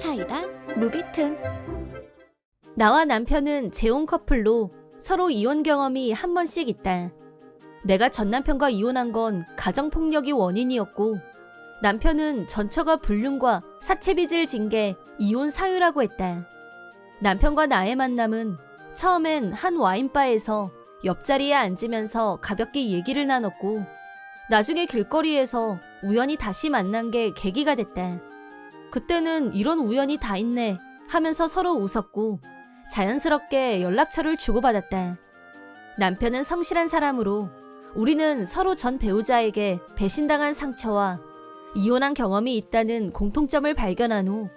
사이다 무비튼. 나와 남편은 재혼 커플로 서로 이혼 경험이 한 번씩 있다. 내가 전 남편과 이혼한 건 가정폭력이 원인이었고, 남편은 전처가 불륜과 사채빚을 진 게 이혼 사유라고 했다. 남편과 나의 만남은 처음엔 한 와인바에서 옆자리에 앉으면서 가볍게 얘기를 나눴고, 나중에 길거리에서 우연히 다시 만난 게 계기가 됐다. 그때는 이런 우연이 다 있네 하면서 서로 웃었고 자연스럽게 연락처를 주고받았다. 남편은 성실한 사람으로 우리는 서로 전 배우자에게 배신당한 상처와 이혼한 경험이 있다는 공통점을 발견한 후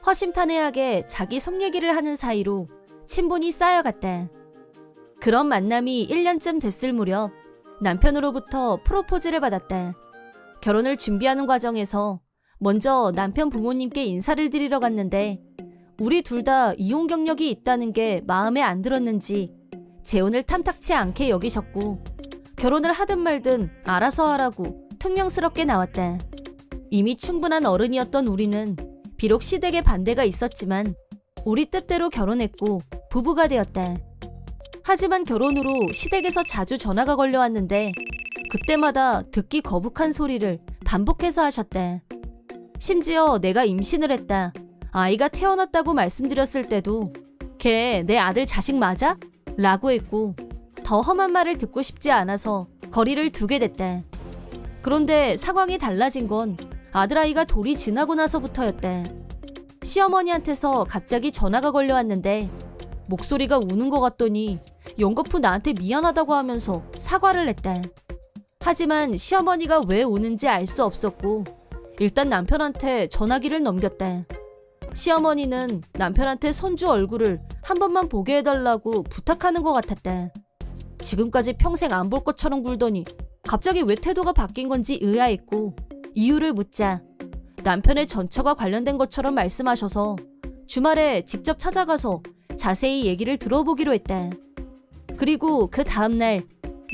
허심탄회하게 자기 속 얘기를 하는 사이로 친분이 쌓여갔다. 그런 만남이 1년쯤 됐을 무렵 남편으로부터 프로포즈를 받았다. 결혼을 준비하는 과정에서 먼저 남편 부모님께 인사를 드리러 갔는데 우리 둘 다 이혼 경력이 있다는 게 마음에 안 들었는지 재혼을 탐탁치 않게 여기셨고, 결혼을 하든 말든 알아서 하라고 퉁명스럽게 나왔다. 이미 충분한 어른이었던 우리는 비록 시댁의 반대가 있었지만 우리 뜻대로 결혼했고 부부가 되었다. 하지만 결혼 후로 시댁에서 자주 전화가 걸려왔는데 그때마다 듣기 거북한 소리를 반복해서 하셨다. 심지어 내가 임신을 했다, 아이가 태어났다고 말씀드렸을 때도 걔 내 아들 자식 맞아? 라고 했고, 더 험한 말을 듣고 싶지 않아서 거리를 두게 됐다. 그런데 상황이 달라진 건 아들아이가 돌이 지나고 나서부터였다. 시어머니한테서 갑자기 전화가 걸려왔는데 목소리가 우는 것 같더니 연거푸 나한테 미안하다고 하면서 사과를 했다. 하지만 시어머니가 왜 우는지 알 수 없었고 일단 남편한테 전화기를 넘겼다. 시어머니는 남편한테 손주 얼굴을 한 번만 보게 해달라고 부탁하는 것 같았다. 지금까지 평생 안 볼 것처럼 굴더니 갑자기 왜 태도가 바뀐 건지 의아했고, 이유를 묻자 남편의 전처가 관련된 것처럼 말씀하셔서 주말에 직접 찾아가서 자세히 얘기를 들어보기로 했다. 그리고 그 다음날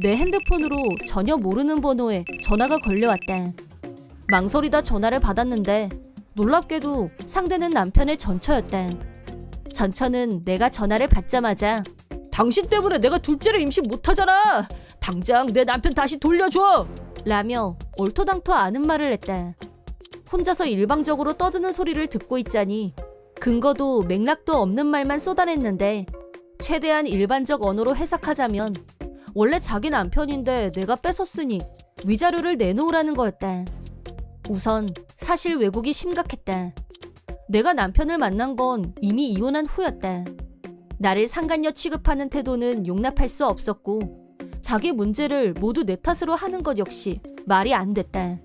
내 핸드폰으로 전혀 모르는 번호에 전화가 걸려왔다. 망설이다 전화를 받았는데 놀랍게도 상대는 남편의 전처였다. 전처는 내가 전화를 받자마자 "당신 때문에 내가 둘째를 임신 못하잖아! 당장 내 남편 다시 돌려줘!" 라며 얼토당토 않은 말을 했다. 혼자서 일방적으로 떠드는 소리를 듣고 있자니 근거도 맥락도 없는 말만 쏟아냈는데, 최대한 일반적 언어로 해석하자면 원래 자기 남편인데 내가 뺏었으니 위자료를 내놓으라는 거였다. 우선 사실 왜곡이 심각했다. 내가 남편을 만난 건 이미 이혼한 후였다. 나를 상간녀 취급하는 태도는 용납할 수 없었고, 자기 문제를 모두 내 탓으로 하는 것 역시 말이 안 됐다.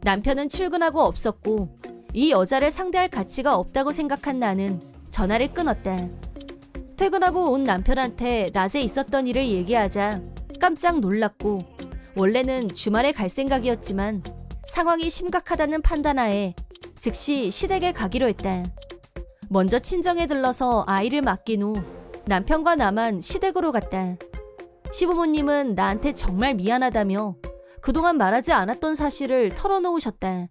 남편은 출근하고 없었고 이 여자를 상대할 가치가 없다고 생각한 나는 전화를 끊었다. 퇴근하고 온 남편한테 낮에 있었던 일을 얘기하자 깜짝 놀랐고, 원래는 주말에 갈 생각이었지만 상황이 심각하다는 판단하에 즉시 시댁에 가기로 했다. 먼저 친정에 들러서 아이를 맡긴 후 남편과 나만 시댁으로 갔다. 시부모님은 나한테 정말 미안하다며 그동안 말하지 않았던 사실을 털어놓으셨다.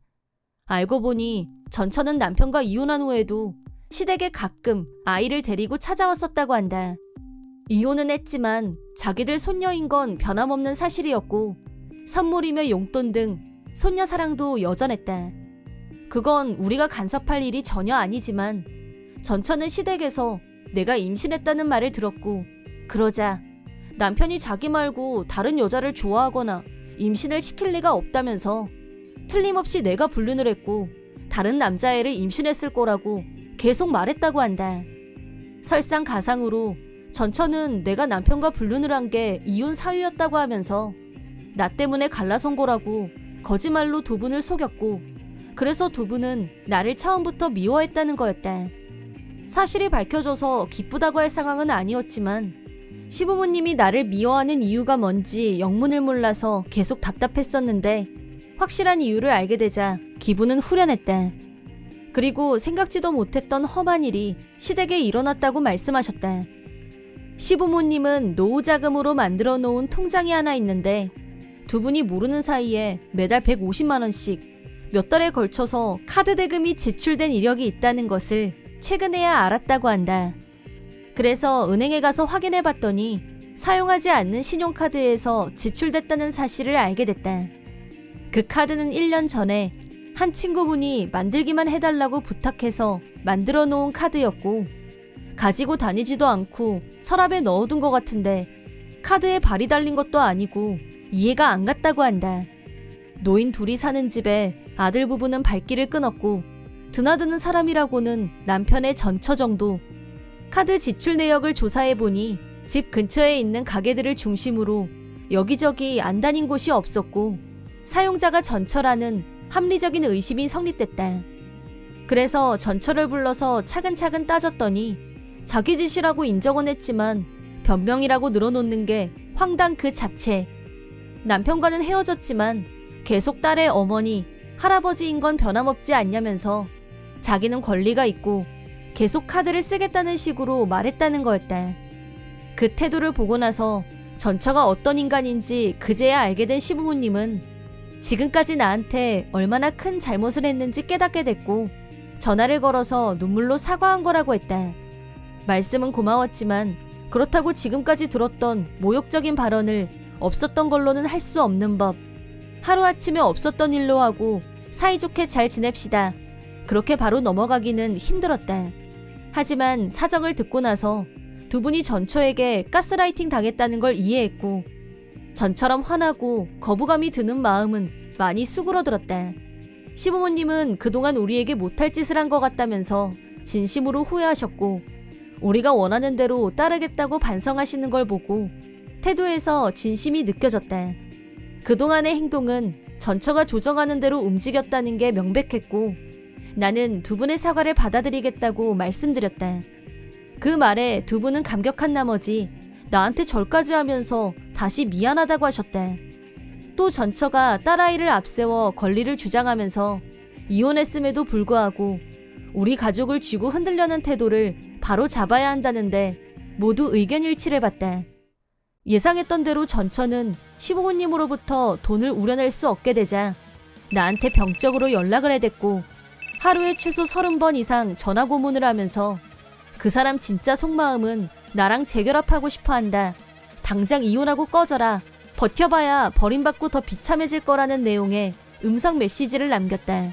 알고 보니 전처는 남편과 이혼한 후에도 시댁에 가끔 아이를 데리고 찾아왔었다고 한다. 이혼은 했지만 자기들 손녀인 건 변함없는 사실이었고, 선물이며 용돈 등 손녀 사랑도 여전했다. 그건 우리가 간섭할 일이 전혀 아니지만 전처는 시댁에서 내가 임신했다는 말을 들었고, 그러자 남편이 자기 말고 다른 여자를 좋아하거나 임신을 시킬 리가 없다면서 틀림없이 내가 불륜을 했고 다른 남자애를 임신했을 거라고 계속 말했다고 한다. 설상가상으로 전처는 내가 남편과 불륜을 한 게 이혼 사유였다고 하면서 나 때문에 갈라선 거라고 거짓말로 두 분을 속였고, 그래서 두 분은 나를 처음부터 미워했다는 거였다. 사실이 밝혀져서 기쁘다고 할 상황은 아니었지만 시부모님이 나를 미워하는 이유가 뭔지 영문을 몰라서 계속 답답했었는데 확실한 이유를 알게 되자 기분은 후련했다. 그리고 생각지도 못했던 험한 일이 시댁에 일어났다고 말씀하셨다. 시부모님은 노후 자금으로 만들어 놓은 통장이 하나 있는데 두 분이 모르는 사이에 매달 150만 원씩 몇 달에 걸쳐서 카드 대금이 지출된 이력이 있다는 것을 최근에야 알았다고 한다. 그래서 은행에 가서 확인해 봤더니 사용하지 않는 신용카드에서 지출됐다는 사실을 알게 됐다. 그 카드는 1년 전에 한 친구분이 만들기만 해달라고 부탁해서 만들어 놓은 카드였고, 가지고 다니지도 않고 서랍에 넣어둔 것 같은데 카드에 발이 달린 것도 아니고 이해가 안 갔다고 한다. 노인 둘이 사는 집에 아들 부부는 발길을 끊었고, 드나드는 사람이라고는 남편의 전처 정도. 카드 지출 내역을 조사해보니 집 근처에 있는 가게들을 중심으로 여기저기 안 다닌 곳이 없었고, 사용자가 전처라는 합리적인 의심이 성립됐다. 그래서 전처를 불러서 차근차근 따졌더니 자기 짓이라고 인정은 했지만 변명이라고 늘어놓는 게 황당 그 자체. 남편과는 헤어졌지만 계속 딸의 어머니, 할아버지인 건 변함없지 않냐면서 자기는 권리가 있고 계속 카드를 쓰겠다는 식으로 말했다는 거였다. 그 태도를 보고 나서 전처가 어떤 인간인지 그제야 알게 된 시부모님은 지금까지 나한테 얼마나 큰 잘못을 했는지 깨닫게 됐고, 전화를 걸어서 눈물로 사과한 거라고 했다. 말씀은 고마웠지만 그렇다고 지금까지 들었던 모욕적인 발언을 없었던 걸로는 할 수 없는 법. 하루아침에 없었던 일로 하고 사이좋게 잘 지냅시다. 그렇게 바로 넘어가기는 힘들었다. 하지만 사정을 듣고 나서 두 분이 전처에게 가스라이팅 당했다는 걸 이해했고, 전처럼 화나고 거부감이 드는 마음은 많이 수그러들었다. 시부모님은 그동안 우리에게 못할 짓을 한 것 같다면서 진심으로 후회하셨고, 우리가 원하는 대로 따르겠다고 반성하시는 걸 보고 태도에서 진심이 느껴졌다. 그동안의 행동은 전처가 조정하는 대로 움직였다는 게 명백했고, 나는 두 분의 사과를 받아들이겠다고 말씀드렸다. 그 말에 두 분은 감격한 나머지 나한테 절까지 하면서 다시 미안하다고 하셨다. 또 전처가 딸아이를 앞세워 권리를 주장하면서 이혼했음에도 불구하고 우리 가족을 쥐고 흔들려는 태도를 바로 잡아야 한다는데 모두 의견 일치를 봤다. 예상했던 대로 전처는 시부모님으로부터 돈을 우려낼 수 없게 되자 나한테 병적으로 연락을 해댔고, 하루에 최소 30번 이상 전화 고문을 하면서 그 사람 진짜 속마음은 나랑 재결합하고 싶어 한다. 당장 이혼하고 꺼져라. 버텨봐야 버림받고 더 비참해질 거라는 내용의 음성 메시지를 남겼다.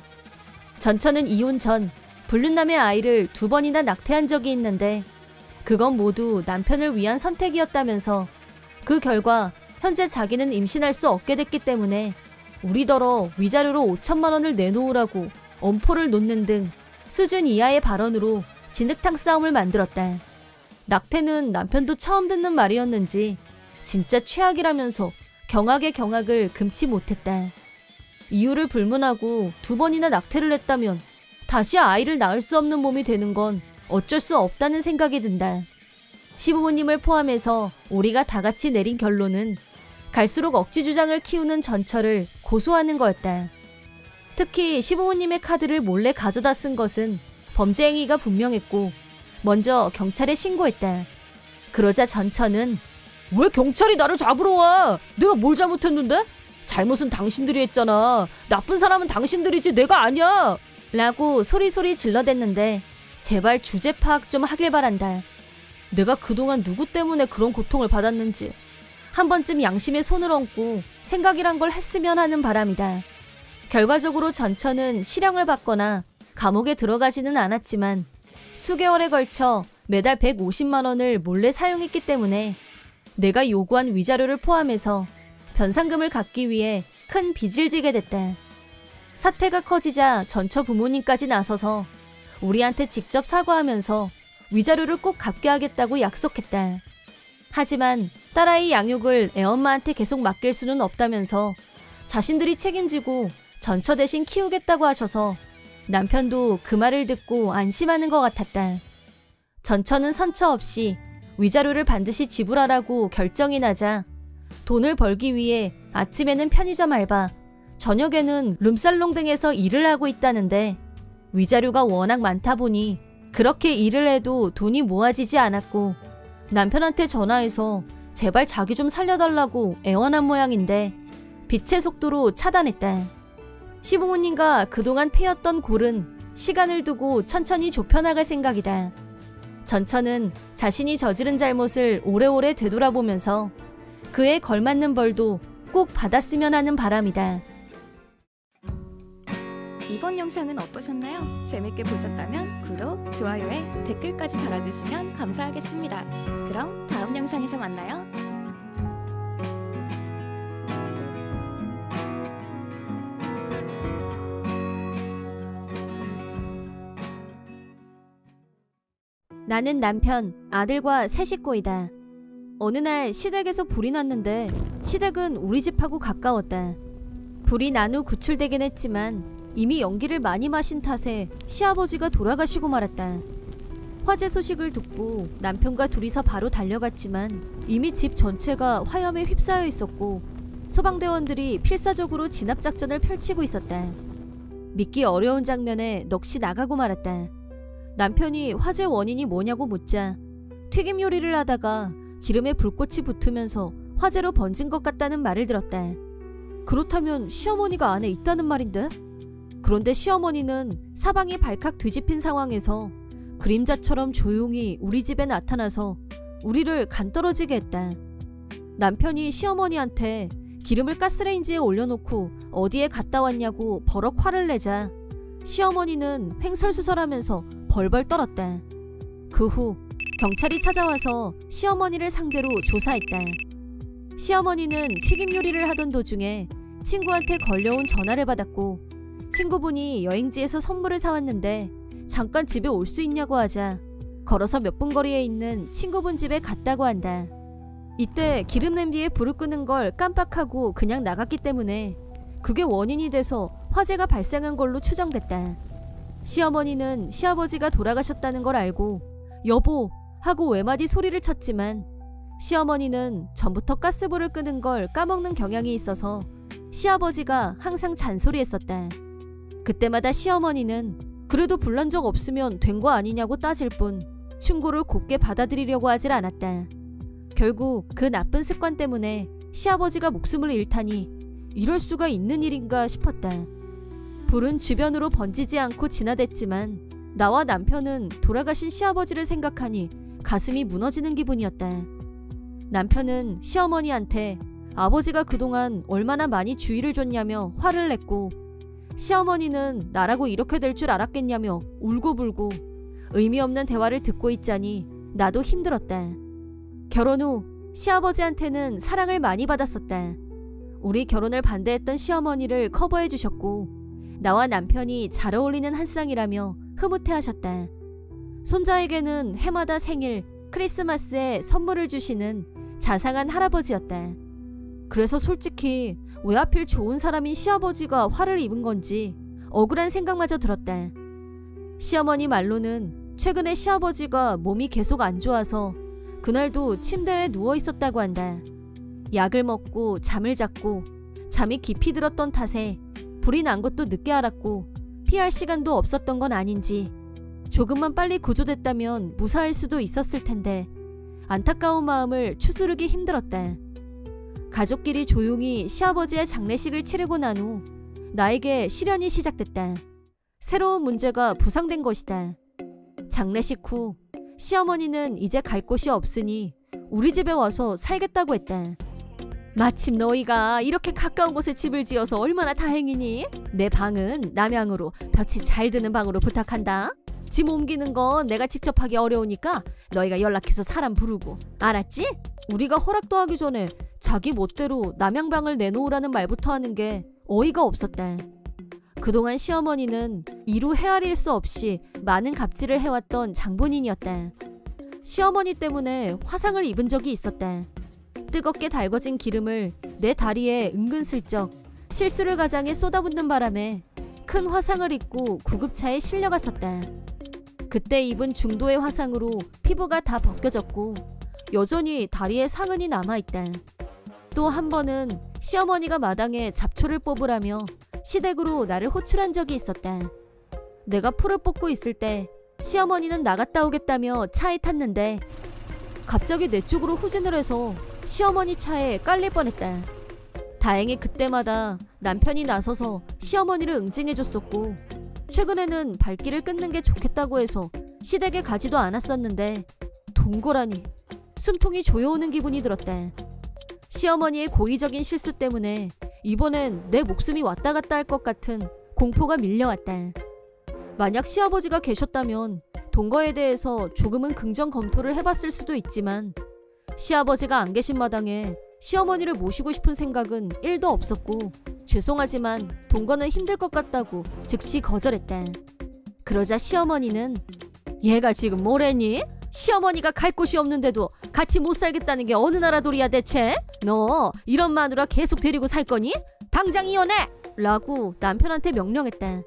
전처는 이혼 전 불륜남의 아이를 2번이나 낙태한 적이 있는데 그건 모두 남편을 위한 선택이었다면서, 그 결과 현재 자기는 임신할 수 없게 됐기 때문에 우리더러 위자료로 5천만 원을 내놓으라고 엄포를 놓는 등 수준 이하의 발언으로 진흙탕 싸움을 만들었다. 낙태는 남편도 처음 듣는 말이었는지 진짜 최악이라면서 경악의 경악을 금치 못했다. 이유를 불문하고 2번이나 낙태를 했다면 다시 아이를 낳을 수 없는 몸이 되는 건 어쩔 수 없다는 생각이 든다. 시부모님을 포함해서 우리가 다 같이 내린 결론은 갈수록 억지 주장을 키우는 전처를 고소하는 거였다. 특히 시부모님의 카드를 몰래 가져다 쓴 것은 범죄 행위가 분명했고 먼저 경찰에 신고했다. 그러자 전처는 왜 경찰이 나를 잡으러 와? 내가 뭘 잘못했는데? 잘못은 당신들이 했잖아. 나쁜 사람은 당신들이지 내가 아니야. 라고 소리소리 질러댔는데 제발 주제 파악 좀 하길 바란다. 내가 그동안 누구 때문에 그런 고통을 받았는지 한 번쯤 양심에 손을 얹고 생각이란 걸 했으면 하는 바람이다. 결과적으로 전처는 실형을 받거나 감옥에 들어가지는 않았지만 수개월에 걸쳐 매달 150만 원을 몰래 사용했기 때문에 내가 요구한 위자료를 포함해서 변상금을 갚기 위해 큰 빚을 지게 됐다. 사태가 커지자 전처 부모님까지 나서서 우리한테 직접 사과하면서 위자료를 꼭 갚게 하겠다고 약속했다. 하지만 딸아이 양육을 애엄마한테 계속 맡길 수는 없다면서 자신들이 책임지고 전처 대신 키우겠다고 하셔서 남편도 그 말을 듣고 안심하는 것 같았다. 전처는 선처 없이 위자료를 반드시 지불하라고 결정이 나자 돈을 벌기 위해 아침에는 편의점 알바, 저녁에는 룸살롱 등에서 일을 하고 있다는데 위자료가 워낙 많다 보니 그렇게 일을 해도 돈이 모아지지 않았고 남편한테 전화해서 제발 자기 좀 살려달라고 애원한 모양인데 빛의 속도로 차단했다. 시부모님과 그동안 패였던 골은 시간을 두고 천천히 좁혀나갈 생각이다. 전처는 자신이 저지른 잘못을 오래오래 되돌아보면서 그에 걸맞는 벌도 꼭 받았으면 하는 바람이다. 이번 영상은 어떠셨나요? 재밌게 보셨다면 구독, 좋아요에 댓글까지 달아주시면 감사하겠습니다. 그럼 다음 영상에서 만나요. 나는 남편, 아들과 세 식구이다. 어느 날 시댁에서 불이 났는데 시댁은 우리 집하고 가까웠다. 불이 난 후 구출되긴 했지만 이미 연기를 많이 마신 탓에 시아버지가 돌아가시고 말았다. 화재 소식을 듣고 남편과 둘이서 바로 달려갔지만 이미 집 전체가 화염에 휩싸여 있었고 소방대원들이 필사적으로 진압작전을 펼치고 있었다. 믿기 어려운 장면에 넋이 나가고 말았다. 남편이 화재 원인이 뭐냐고 묻자 튀김 요리를 하다가 기름에 불꽃이 붙으면서 화재로 번진 것 같다는 말을 들었다. 그렇다면 시어머니가 안에 있다는 말인데? 그런데 시어머니는 사방이 발칵 뒤집힌 상황에서 그림자처럼 조용히 우리 집에 나타나서 우리를 간떨어지게 했다. 남편이 시어머니한테 기름을 가스레인지에 올려놓고 어디에 갔다 왔냐고 버럭 화를 내자 시어머니는 횡설수설하면서 벌벌 떨었다. 그 후 경찰이 찾아와서 시어머니를 상대로 조사했다. 시어머니는 튀김 요리를 하던 도중에 친구한테 걸려온 전화를 받았고 친구분이 여행지에서 선물을 사왔는데 잠깐 집에 올 수 있냐고 하자 걸어서 몇 분 거리에 있는 친구분 집에 갔다고 한다. 이때 기름 냄비에 불을 끄는 걸 깜빡하고 그냥 나갔기 때문에 그게 원인이 돼서 화재가 발생한 걸로 추정됐다. 시어머니는 시아버지가 돌아가셨다는 걸 알고 여보 하고 외마디 소리를 쳤지만 시어머니는 전부터 가스불을 끄는 걸 까먹는 경향이 있어서 시아버지가 항상 잔소리했었다. 그때마다 시어머니는 그래도 불난 적 없으면 된 거 아니냐고 따질 뿐 충고를 곱게 받아들이려고 하질 않았다. 결국 그 나쁜 습관 때문에 시아버지가 목숨을 잃다니 이럴 수가 있는 일인가 싶었다. 불은 주변으로 번지지 않고 진화됐지만 나와 남편은 돌아가신 시아버지를 생각하니 가슴이 무너지는 기분이었다. 남편은 시어머니한테 아버지가 그동안 얼마나 많이 주의를 줬냐며 화를 냈고 시어머니는 나라고 이렇게 될 줄 알았겠냐며 울고불고 의미 없는 대화를 듣고 있자니 나도 힘들었다. 결혼 후 시아버지한테는 사랑을 많이 받았었다. 우리 결혼을 반대했던 시어머니를 커버해 주셨고 나와 남편이 잘 어울리는 한 쌍이라며 흐뭇해하셨다. 손자에게는 해마다 생일, 크리스마스에 선물을 주시는 자상한 할아버지였다. 그래서 솔직히 왜 하필 좋은 사람인 시아버지가 화를 입은 건지 억울한 생각마저 들었다. 시어머니 말로는 최근에 시아버지가 몸이 계속 안 좋아서 그날도 침대에 누워 있었다고 한다. 약을 먹고 잠을 잤고 잠이 깊이 들었던 탓에 불이 난 것도 늦게 알았고 피할 시간도 없었던 건 아닌지 조금만 빨리 구조됐다면 무사할 수도 있었을 텐데 안타까운 마음을 추스르기 힘들었다. 가족끼리 조용히 시아버지의 장례식을 치르고 난 후 나에게 시련이 시작됐다. 새로운 문제가 부상된 것이다. 장례식 후 시어머니는 이제 갈 곳이 없으니 우리 집에 와서 살겠다고 했다. 마침 너희가 이렇게 가까운 곳에 집을 지어서 얼마나 다행이니? 내 방은 남향으로 볕이 잘 드는 방으로 부탁한다. 짐 옮기는 건 내가 직접 하기 어려우니까 너희가 연락해서 사람 부르고 알았지? 우리가 허락도 하기 전에 자기 멋대로 남향방을 내놓으라는 말부터 하는 게 어이가 없었다. 그동안 시어머니는 이루 헤아릴 수 없이 많은 갑질을 해왔던 장본인이었다. 시어머니 때문에 화상을 입은 적이 있었다. 뜨겁게 달궈진 기름을 내 다리에 은근슬쩍 실수를 가장해 쏟아붓는 바람에 큰 화상을 입고 구급차에 실려갔었다. 그때 입은 중도의 화상으로 피부가 다 벗겨졌고 여전히 다리에 상흔이 남아있다. 또 한 번은 시어머니가 마당에 잡초를 뽑으라며 시댁으로 나를 호출한 적이 있었다. 내가 풀을 뽑고 있을 때 시어머니는 나갔다 오겠다며 차에 탔는데 갑자기 내 쪽으로 후진을 해서 시어머니 차에 깔릴 뻔했다. 다행히 그때마다 남편이 나서서 시어머니를 응징해줬었고 최근에는 발길을 끊는 게 좋겠다고 해서 시댁에 가지도 않았었는데 동거라니 숨통이 조여오는 기분이 들었다. 시어머니의 고의적인 실수 때문에 이번엔 내 목숨이 왔다 갔다 할 것 같은 공포가 밀려왔다. 만약 시아버지가 계셨다면 동거에 대해서 조금은 긍정 검토를 해봤을 수도 있지만 시아버지가 안 계신 마당에 시어머니를 모시고 싶은 생각은 1도 없었고 죄송하지만 동거는 힘들 것 같다고 즉시 거절했다. 그러자 시어머니는 얘가 지금 뭐래니? 시어머니가 갈 곳이 없는데도 같이 못 살겠다는 게 어느 나라 돌이야 대체? 너 이런 마누라 계속 데리고 살 거니? 당장 이혼해! 라고 남편한테 명령했다.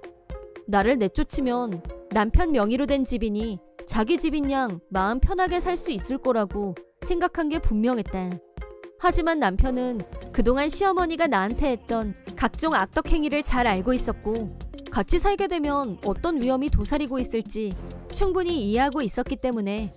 나를 내쫓으면 남편 명의로 된 집이니 자기 집인 양 마음 편하게 살 수 있을 거라고 생각한 게 분명했다. 하지만 남편은 그동안 시어머니가 나한테 했던 각종 악덕 행위를 잘 알고 있었고 같이 살게 되면 어떤 위험이 도사리고 있을지 충분히 이해하고 있었기 때문에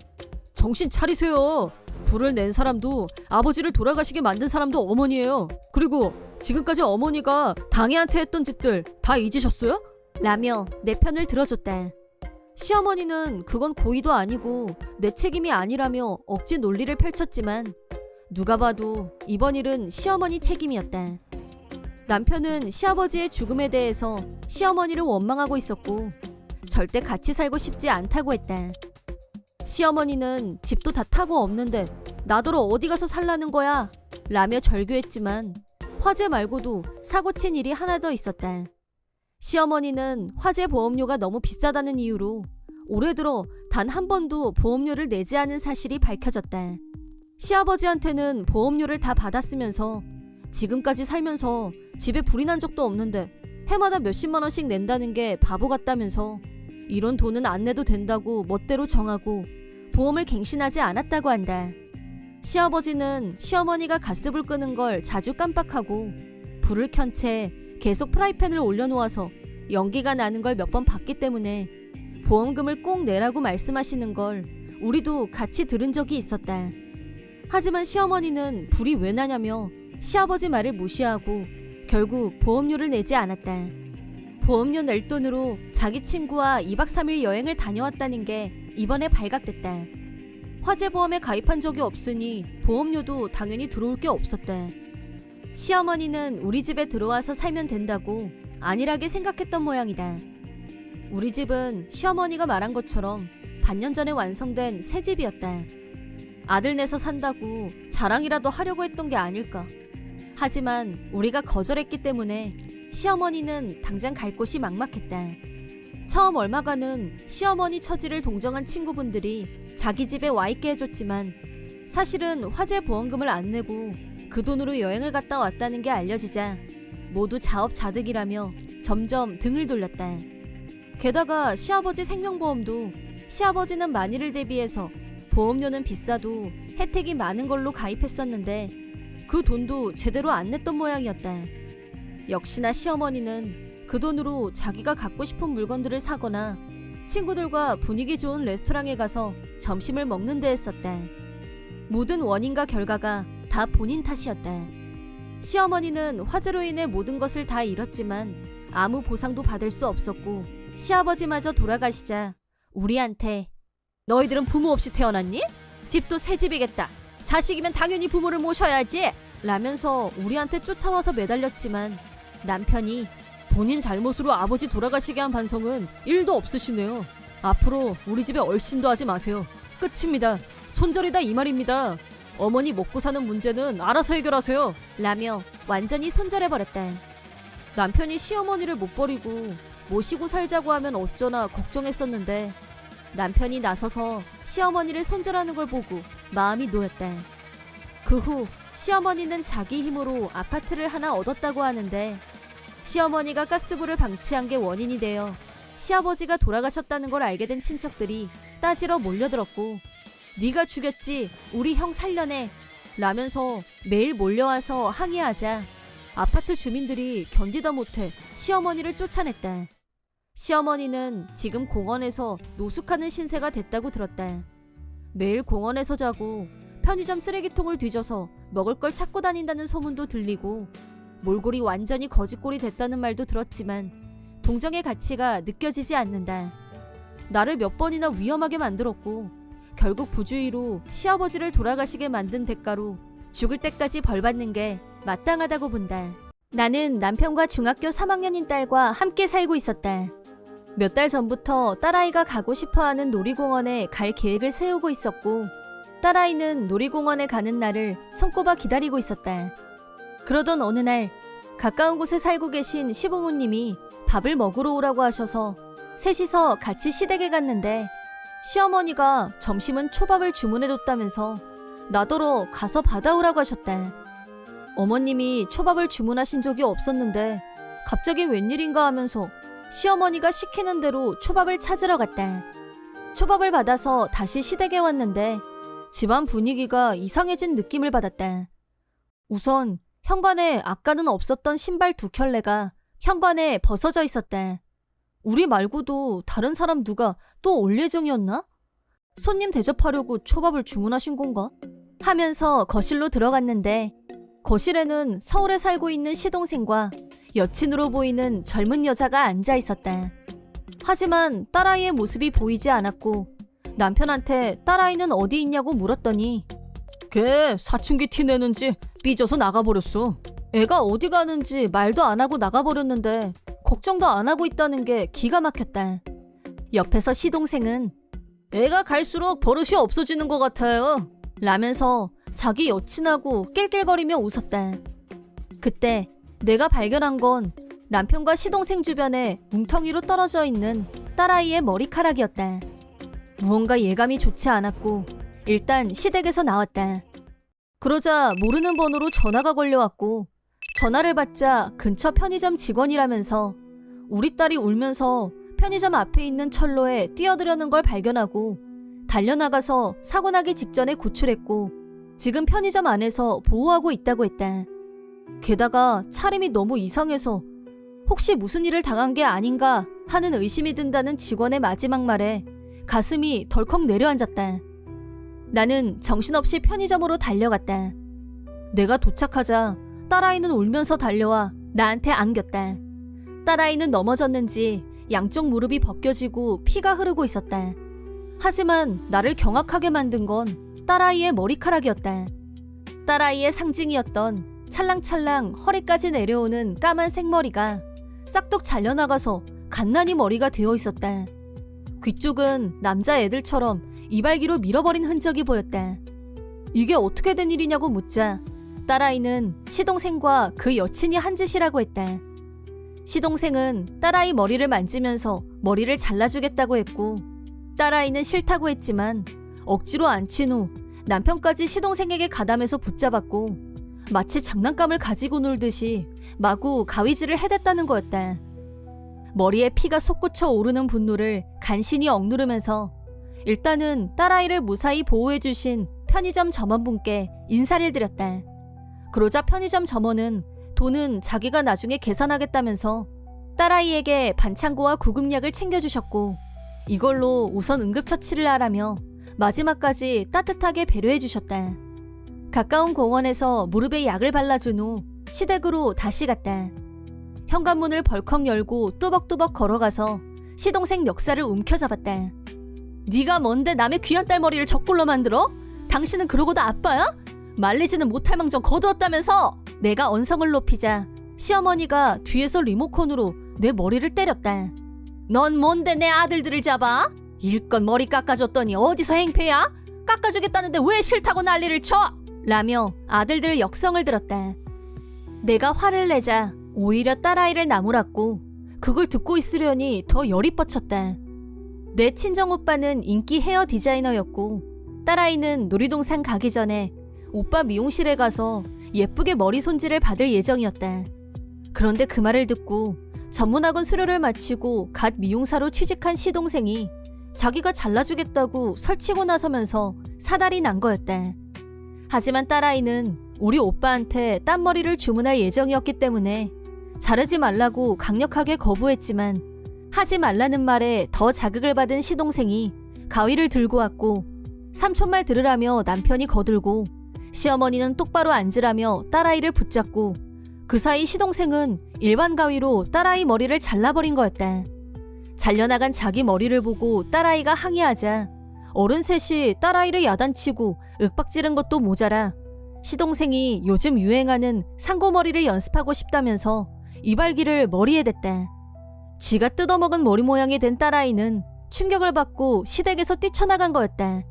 정신 차리세요. 불을 낸 사람도 아버지를 돌아가시게 만든 사람도 어머니예요. 그리고 지금까지 어머니가 당애한테 했던 짓들 다 잊으셨어요? 라며 내 편을 들어줬다. 시어머니는 그건 고의도 아니고 내 책임이 아니라며 억지 논리를 펼쳤지만 누가 봐도 이번 일은 시어머니 책임이었다. 남편은 시아버지의 죽음에 대해서 시어머니를 원망하고 있었고 절대 같이 살고 싶지 않다고 했다. 시어머니는 집도 다 타고 없는데 나더러 어디 가서 살라는 거야? 라며 절규했지만 화재 말고도 사고 친 일이 하나 더 있었다. 시어머니는 화재 보험료가 너무 비싸다는 이유로 올해 들어 단 한 번도 보험료를 내지 않은 사실이 밝혀졌다. 시아버지한테는 보험료를 다 받았으면서 지금까지 살면서 집에 불이 난 적도 없는데 해마다 몇십만 원씩 낸다는 게 바보 같다면서 이런 돈은 안 내도 된다고 멋대로 정하고 보험을 갱신하지 않았다고 한다. 시아버지는 시어머니가 가스불 끄는 걸 자주 깜빡하고 불을 켠 채 계속 프라이팬을 올려놓아서 연기가 나는 걸 몇 번 봤기 때문에 보험금을 꼭 내라고 말씀하시는 걸 우리도 같이 들은 적이 있었다. 하지만 시어머니는 불이 왜 나냐며 시아버지 말을 무시하고 결국 보험료를 내지 않았다. 보험료 낼 돈으로 자기 친구와 2박 3일 여행을 다녀왔다는 게 이번에 발각됐다. 화재보험에 가입한 적이 없으니 보험료도 당연히 들어올 게 없었다. 시어머니는 우리 집에 들어와서 살면 된다고 안일하게 생각했던 모양이다. 우리 집은 시어머니가 말한 것처럼 반년 전에 완성된 새 집이었다. 아들 내서 산다고 자랑이라도 하려고 했던 게 아닐까. 하지만 우리가 거절했기 때문에 시어머니는 당장 갈 곳이 막막했다. 처음 얼마간은 시어머니 처지를 동정한 친구분들이 자기 집에 와 있게 해줬지만 사실은 화재 보험금을 안 내고 그 돈으로 여행을 갔다 왔다는 게 알려지자 모두 자업자득이라며 점점 등을 돌렸다. 게다가 시아버지 생명보험도 시아버지는 만일을 대비해서 보험료는 비싸도 혜택이 많은 걸로 가입했었는데 그 돈도 제대로 안 냈던 모양이었다. 역시나 시어머니는 그 돈으로 자기가 갖고 싶은 물건들을 사거나 친구들과 분위기 좋은 레스토랑에 가서 점심을 먹는 데 했었다. 모든 원인과 결과가 다 본인 탓이었다. 시어머니는 화재로 인해 모든 것을 다 잃었지만 아무 보상도 받을 수 없었고 시아버지마저 돌아가시자 우리한테 너희들은 부모 없이 태어났니? 집도 새 집이겠다. 자식이면 당연히 부모를 모셔야지. 라면서 우리한테 쫓아와서 매달렸지만 남편이 본인 잘못으로 아버지 돌아가시게 한 반성은 1도 없으시네요. 앞으로 우리 집에 얼씬도 하지 마세요. 끝입니다. 손절이다 이 말입니다. 어머니 먹고 사는 문제는 알아서 해결하세요. 라며 완전히 손절해버렸다. 남편이 시어머니를 못 버리고 모시고 살자고 하면 어쩌나 걱정했었는데 남편이 나서서 시어머니를 손절하는 걸 보고 마음이 놓였다. 그 후 시어머니는 자기 힘으로 아파트를 하나 얻었다고 하는데 시어머니가 가스불을 방치한 게 원인이 되어 시아버지가 돌아가셨다는 걸 알게 된 친척들이 따지러 몰려들었고 네가 죽였지 우리 형 살려내 라면서 매일 몰려와서 항의하자 아파트 주민들이 견디다 못해 시어머니를 쫓아냈다. 시어머니는 지금 공원에서 노숙하는 신세가 됐다고 들었다. 매일 공원에서 자고 편의점 쓰레기통을 뒤져서 먹을 걸 찾고 다닌다는 소문도 들리고 몰골이 완전히 거짓골이 됐다는 말도 들었지만 동정의 가치가 느껴지지 않는다. 나를 몇 번이나 위험하게 만들었고 결국 부주의로 시아버지를 돌아가시게 만든 대가로 죽을 때까지 벌받는 게 마땅하다고 본다. 나는 남편과 중학교 3학년인 딸과 함께 살고 있었다. 몇 달 전부터 딸아이가 가고 싶어하는 놀이공원에 갈 계획을 세우고 있었고 딸아이는 놀이공원에 가는 날을 손꼽아 기다리고 있었다. 그러던 어느 날 가까운 곳에 살고 계신 시부모님이 밥을 먹으러 오라고 하셔서 셋이서 같이 시댁에 갔는데 시어머니가 점심은 초밥을 주문해뒀다면서 나더러 가서 받아오라고 하셨다. 어머님이 초밥을 주문하신 적이 없었는데 갑자기 웬일인가 하면서 시어머니가 시키는 대로 초밥을 찾으러 갔다. 초밥을 받아서 다시 시댁에 왔는데 집안 분위기가 이상해진 느낌을 받았다. 우선 현관에 아까는 없었던 신발 2켤레가 현관에 벗어져 있었다. 우리 말고도 다른 사람 누가 또 올 예정이었나? 손님 대접하려고 초밥을 주문하신 건가? 하면서 거실로 들어갔는데 거실에는 서울에 살고 있는 시동생과 여친으로 보이는 젊은 여자가 앉아 있었다. 하지만 딸아이의 모습이 보이지 않았고 남편한테 딸아이는 어디 있냐고 물었더니 걔 사춘기 티 내는지 삐져서 나가버렸어. 애가 어디 가는지 말도 안 하고 나가버렸는데 걱정도 안 하고 있다는 게 기가 막혔다. 옆에서 시동생은 애가 갈수록 버릇이 없어지는 것 같아요 라면서 자기 여친하고 낄낄거리며 웃었다. 그때 내가 발견한 건 남편과 시동생 주변에 뭉텅이로 떨어져 있는 딸아이의 머리카락이었다. 무언가 예감이 좋지 않았고 일단 시댁에서 나왔다. 그러자 모르는 번호로 전화가 걸려왔고 전화를 받자 근처 편의점 직원이라면서 우리 딸이 울면서 편의점 앞에 있는 철로에 뛰어들려는 걸 발견하고 달려나가서 사고 나기 직전에 구출했고 지금 편의점 안에서 보호하고 있다고 했다. 게다가 차림이 너무 이상해서 혹시 무슨 일을 당한 게 아닌가 하는 의심이 든다는 직원의 마지막 말에 가슴이 덜컥 내려앉았다. 나는 정신없이 편의점으로 달려갔다. 내가 도착하자 딸아이는 울면서 달려와 나한테 안겼다. 딸아이는 넘어졌는지 양쪽 무릎이 벗겨지고 피가 흐르고 있었다. 하지만 나를 경악하게 만든 건 딸아이의 머리카락이었다. 딸아이의 상징이었던 찰랑찰랑 허리까지 내려오는 까만 생머리가 싹둑 잘려나가서 갓난이 머리가 되어 있었다. 귀 쪽은 남자애들처럼 이발기로 밀어버린 흔적이 보였다. 이게 어떻게 된 일이냐고 묻자 딸아이는 시동생과 그 여친이 한 짓이라고 했다. 시동생은 딸아이 머리를 만지면서 머리를 잘라주겠다고 했고 딸아이는 싫다고 했지만 억지로 앉힌 후 남편까지 시동생에게 가담해서 붙잡았고 마치 장난감을 가지고 놀듯이 마구 가위질을 해댔다는 거였다. 머리에 피가 솟구쳐 오르는 분노를 간신히 억누르면서 일단은 딸아이를 무사히 보호해주신 편의점 점원분께 인사를 드렸다. 그러자 편의점 점원은 돈은 자기가 나중에 계산하겠다면서 딸아이에게 반창고와 구급약을 챙겨주셨고 이걸로 우선 응급처치를 하라며 마지막까지 따뜻하게 배려해주셨다. 가까운 공원에서 무릎에 약을 발라준 후 시댁으로 다시 갔다. 현관문을 벌컥 열고 뚜벅뚜벅 걸어가서 시동생 멱살을 움켜잡았다. 네가 뭔데 남의 귀한 딸 머리를 적골로 만들어? 당신은 그러고도 아빠야? 말리지는 못할 망정 거들었다면서! 내가 언성을 높이자 시어머니가 뒤에서 리모컨으로 내 머리를 때렸다. 넌 뭔데 내 아들들을 잡아? 일껏 머리 깎아줬더니 어디서 행패야? 깎아주겠다는데 왜 싫다고 난리를 쳐? 라며 아들들 역성을 들었다. 내가 화를 내자 오히려 딸아이를 나무랐고 그걸 듣고 있으려니 더 열이 뻗쳤다. 내 친정오빠는 인기 헤어 디자이너였고 딸아이는 놀이동산 가기 전에 오빠 미용실에 가서 예쁘게 머리 손질을 받을 예정이었다. 그런데 그 말을 듣고 전문학원 수료를 마치고 갓 미용사로 취직한 시동생이 자기가 잘라주겠다고 설치고 나서면서 사달이 난 거였다. 하지만 딸아이는 우리 오빠한테 딴머리를 주문할 예정이었기 때문에 자르지 말라고 강력하게 거부했지만 하지 말라는 말에 더 자극을 받은 시동생이 가위를 들고 왔고 삼촌 말 들으라며 남편이 거들고 시어머니는 똑바로 앉으라며 딸아이를 붙잡고 그 사이 시동생은 일반 가위로 딸아이 머리를 잘라버린 거였다. 잘려나간 자기 머리를 보고 딸아이가 항의하자 어른 셋이 딸아이를 야단치고 윽박지른 것도 모자라 시동생이 요즘 유행하는 상고머리를 연습하고 싶다면서 이발기를 머리에 댔다. 쥐가 뜯어먹은 머리 모양이 된 딸아이는 충격을 받고 시댁에서 뛰쳐나간 거였다.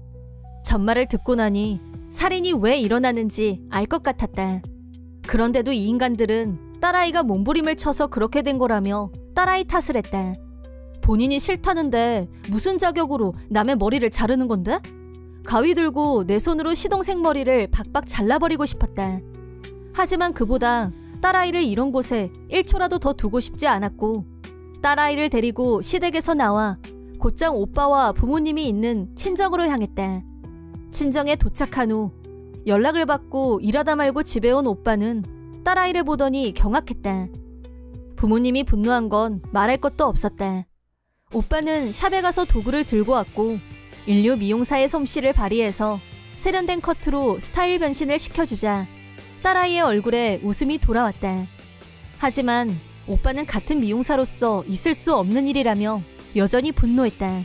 전말을 듣고 나니 살인이 왜 일어나는지 알 것 같았다. 그런데도 이 인간들은 딸아이가 몸부림을 쳐서 그렇게 된 거라며 딸아이 탓을 했다. 본인이 싫다는데 무슨 자격으로 남의 머리를 자르는 건데? 가위 들고 내 손으로 시동생 머리를 박박 잘라버리고 싶었다. 하지만 그보다 딸아이를 이런 곳에 1초라도 더 두고 싶지 않았고 딸아이를 데리고 시댁에서 나와 곧장 오빠와 부모님이 있는 친정으로 향했다. 친정에 도착한 후 연락을 받고 일하다 말고 집에 온 오빠는 딸아이를 보더니 경악했다. 부모님이 분노한 건 말할 것도 없었다. 오빠는 샵에 가서 도구를 들고 왔고 인류 미용사의 솜씨를 발휘해서 세련된 커트로 스타일 변신을 시켜주자 딸아이의 얼굴에 웃음이 돌아왔다. 하지만 오빠는 같은 미용사로서 있을 수 없는 일이라며 여전히 분노했다.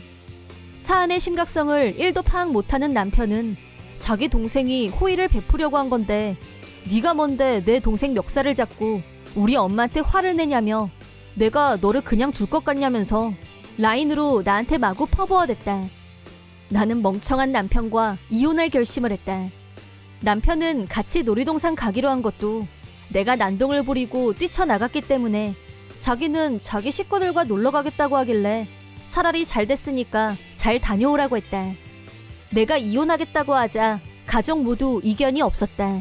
사안의 심각성을 1도 파악 못하는 남편은 자기 동생이 호의를 베푸려고 한 건데 네가 뭔데 내 동생 멱살을 잡고 우리 엄마한테 화를 내냐며 내가 너를 그냥 둘 것 같냐면서 라인으로 나한테 마구 퍼부어댔다. 나는 멍청한 남편과 이혼할 결심을 했다. 남편은 같이 놀이동산 가기로 한 것도 내가 난동을 부리고 뛰쳐나갔기 때문에 자기는 자기 식구들과 놀러 가겠다고 하길래 차라리 잘 됐으니까 잘 다녀오라고 했다. 내가 이혼하겠다고 하자 가족 모두 이견이 없었다.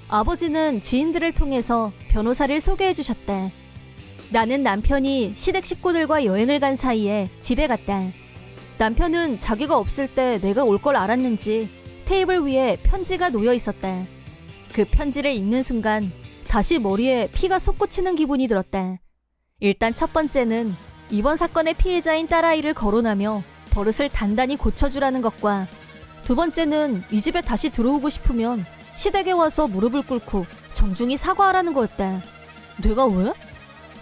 아버지는 지인들을 통해서 변호사를 소개해 주셨다. 나는 남편이 시댁 식구들과 여행을 간 사이에 집에 갔다. 남편은 자기가 없을 때 내가 올 걸 알았는지 테이블 위에 편지가 놓여 있었다. 그 편지를 읽는 순간 다시 머리에 피가 솟구치는 기분이 들었다. 일단 첫 번째는 이번 사건의 피해자인 딸아이를 거론하며 버릇을 단단히 고쳐주라는 것과 두 번째는 이 집에 다시 들어오고 싶으면 시댁에 와서 무릎을 꿇고 정중히 사과하라는 거였다. 내가 왜?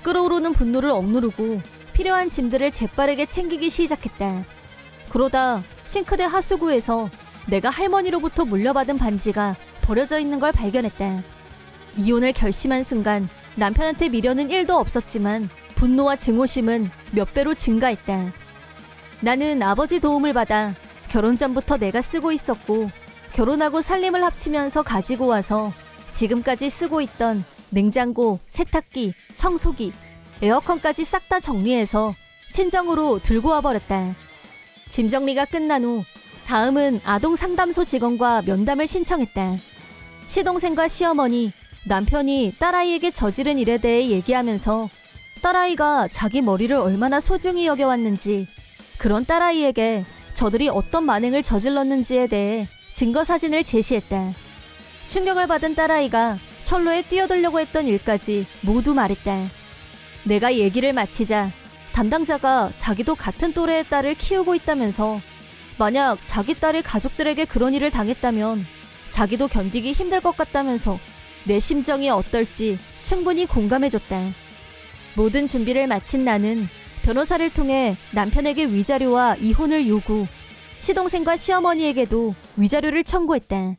끓어오르는 분노를 억누르고 필요한 짐들을 재빠르게 챙기기 시작했다. 그러다 싱크대 하수구에서 내가 할머니로부터 물려받은 반지가 버려져 있는 걸 발견했다. 이혼을 결심한 순간 남편한테 미련은 1도 없었지만 분노와 증오심은 몇 배로 증가했다. 나는 아버지 도움을 받아 결혼 전부터 내가 쓰고 있었고 결혼하고 살림을 합치면서 가지고 와서 지금까지 쓰고 있던 냉장고, 세탁기, 청소기, 에어컨까지 싹 다 정리해서 친정으로 들고 와버렸다. 짐 정리가 끝난 후 다음은 아동 상담소 직원과 면담을 신청했다. 시동생과 시어머니, 남편이 딸아이에게 저지른 일에 대해 얘기하면서 딸아이가 자기 머리를 얼마나 소중히 여겨왔는지, 그런 딸아이에게 저들이 어떤 만행을 저질렀는지에 대해 증거 사진을 제시했다. 충격을 받은 딸아이가 철로에 뛰어들려고 했던 일까지 모두 말했다. 내가 얘기를 마치자 담당자가 자기도 같은 또래의 딸을 키우고 있다면서 만약 자기 딸이 가족들에게 그런 일을 당했다면 자기도 견디기 힘들 것 같다면서 내 심정이 어떨지 충분히 공감해줬다. 모든 준비를 마친 나는 변호사를 통해 남편에게 위자료와 이혼을 요구, 시동생과 시어머니에게도 위자료를 청구했다.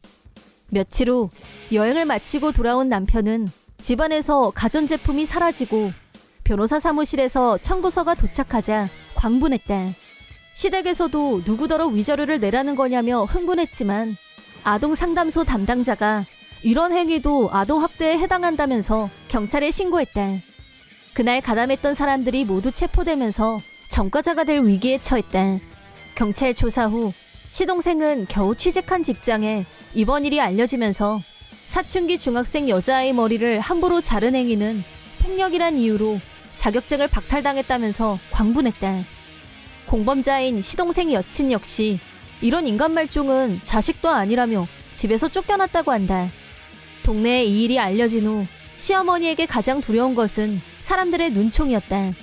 며칠 후 여행을 마치고 돌아온 남편은 집안에서 가전제품이 사라지고 변호사 사무실에서 청구서가 도착하자 광분했다. 시댁에서도 누구더러 위자료를 내라는 거냐며 흥분했지만 아동상담소 담당자가 이런 행위도 아동학대에 해당한다면서 경찰에 신고했다. 그날 가담했던 사람들이 모두 체포되면서 전과자가 될 위기에 처했다. 경찰 조사 후 시동생은 겨우 취직한 직장에 이번 일이 알려지면서 사춘기 중학생 여자아이 머리를 함부로 자른 행위는 폭력이란 이유로 자격증을 박탈당했다면서 광분했다. 공범자인 시동생 여친 역시 이런 인간 말종은 자식도 아니라며 집에서 쫓겨났다고 한다. 동네에 이 일이 알려진 후 시어머니에게 가장 두려운 것은 사람들의 눈총이었다.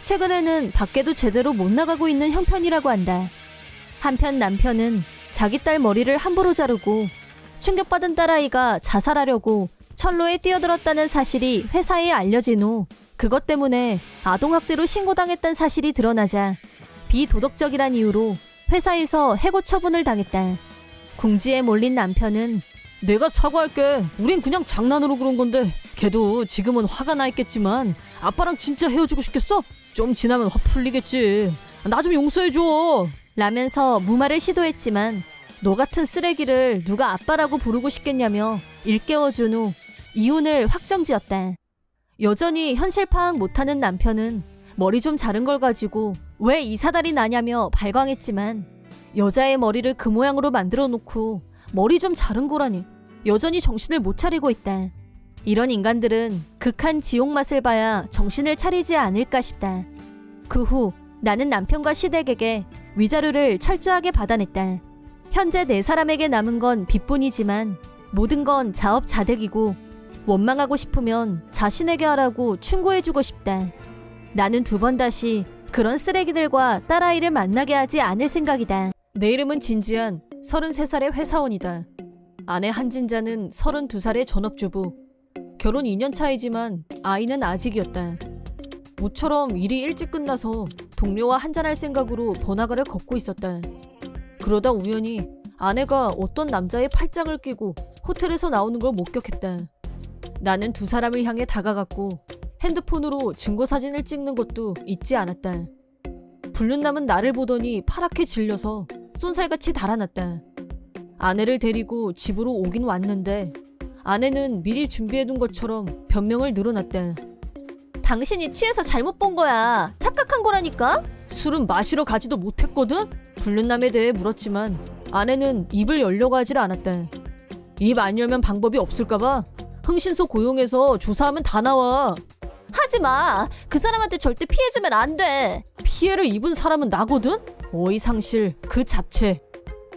최근에는 밖에도 제대로 못 나가고 있는 형편이라고 한다. 한편 남편은 자기 딸 머리를 함부로 자르고 충격받은 딸아이가 자살하려고 철로에 뛰어들었다는 사실이 회사에 알려진 후 그것 때문에 아동학대로 신고당했다는 사실이 드러나자 비도덕적이란 이유로 회사에서 해고 처분을 당했다. 궁지에 몰린 남편은 내가 사과할게. 우린 그냥 장난으로 그런 건데 걔도 지금은 화가 나 있겠지만 아빠랑 진짜 헤어지고 싶겠어? 좀 지나면 화 풀리겠지. 나 좀 용서해줘. 라면서 무마를 시도했지만 너 같은 쓰레기를 누가 아빠라고 부르고 싶겠냐며 일깨워준 후 이혼을 확정지었다. 여전히 현실 파악 못하는 남편은 머리 좀 자른 걸 가지고 왜 이사달이 나냐며 발광했지만 여자의 머리를 그 모양으로 만들어 놓고 머리 좀 자른 거라니 여전히 정신을 못 차리고 있다. 이런 인간들은 극한 지옥 맛을 봐야 정신을 차리지 않을까 싶다. 그 후 나는 남편과 시댁에게 위자료를 철저하게 받아냈다. 현재 네 사람에게 남은 건 빚뿐이지만 모든 건 자업자득이고 원망하고 싶으면 자신에게 하라고 충고해주고 싶다. 나는 두 번 다시 그런 쓰레기들과 딸아이를 만나게 하지 않을 생각이다. 내 이름은 진지한 33살의 회사원이다. 아내 한진자는 32살의 전업주부. 결혼 2년 차이지만 아이는 아직이었다. 모처럼 일이 일찍 끝나서 동료와 한잔할 생각으로 번화가를 걷고 있었다. 그러다 우연히 아내가 어떤 남자의 팔짱을 끼고 호텔에서 나오는 걸 목격했다. 나는 두 사람을 향해 다가갔고 핸드폰으로 증거사진을 찍는 것도 잊지 않았다. 불륜남은 나를 보더니 파랗게 질려서 쏜살같이 달아났다. 아내를 데리고 집으로 오긴 왔는데 아내는 미리 준비해둔 것처럼 변명을 늘어놨다. 당신이 취해서 잘못 본 거야. 착각한 거라니까? 술은 마시러 가지도 못했거든? 불륜남에 대해 물었지만 아내는 입을 열려고 하질 않았다. 입 안 열면 방법이 없을까봐 흥신소 고용해서 조사하면 다 나와. 하지마. 그 사람한테 절대 피해주면 안 돼. 피해를 입은 사람은 나거든? 어이상실 그 잡채.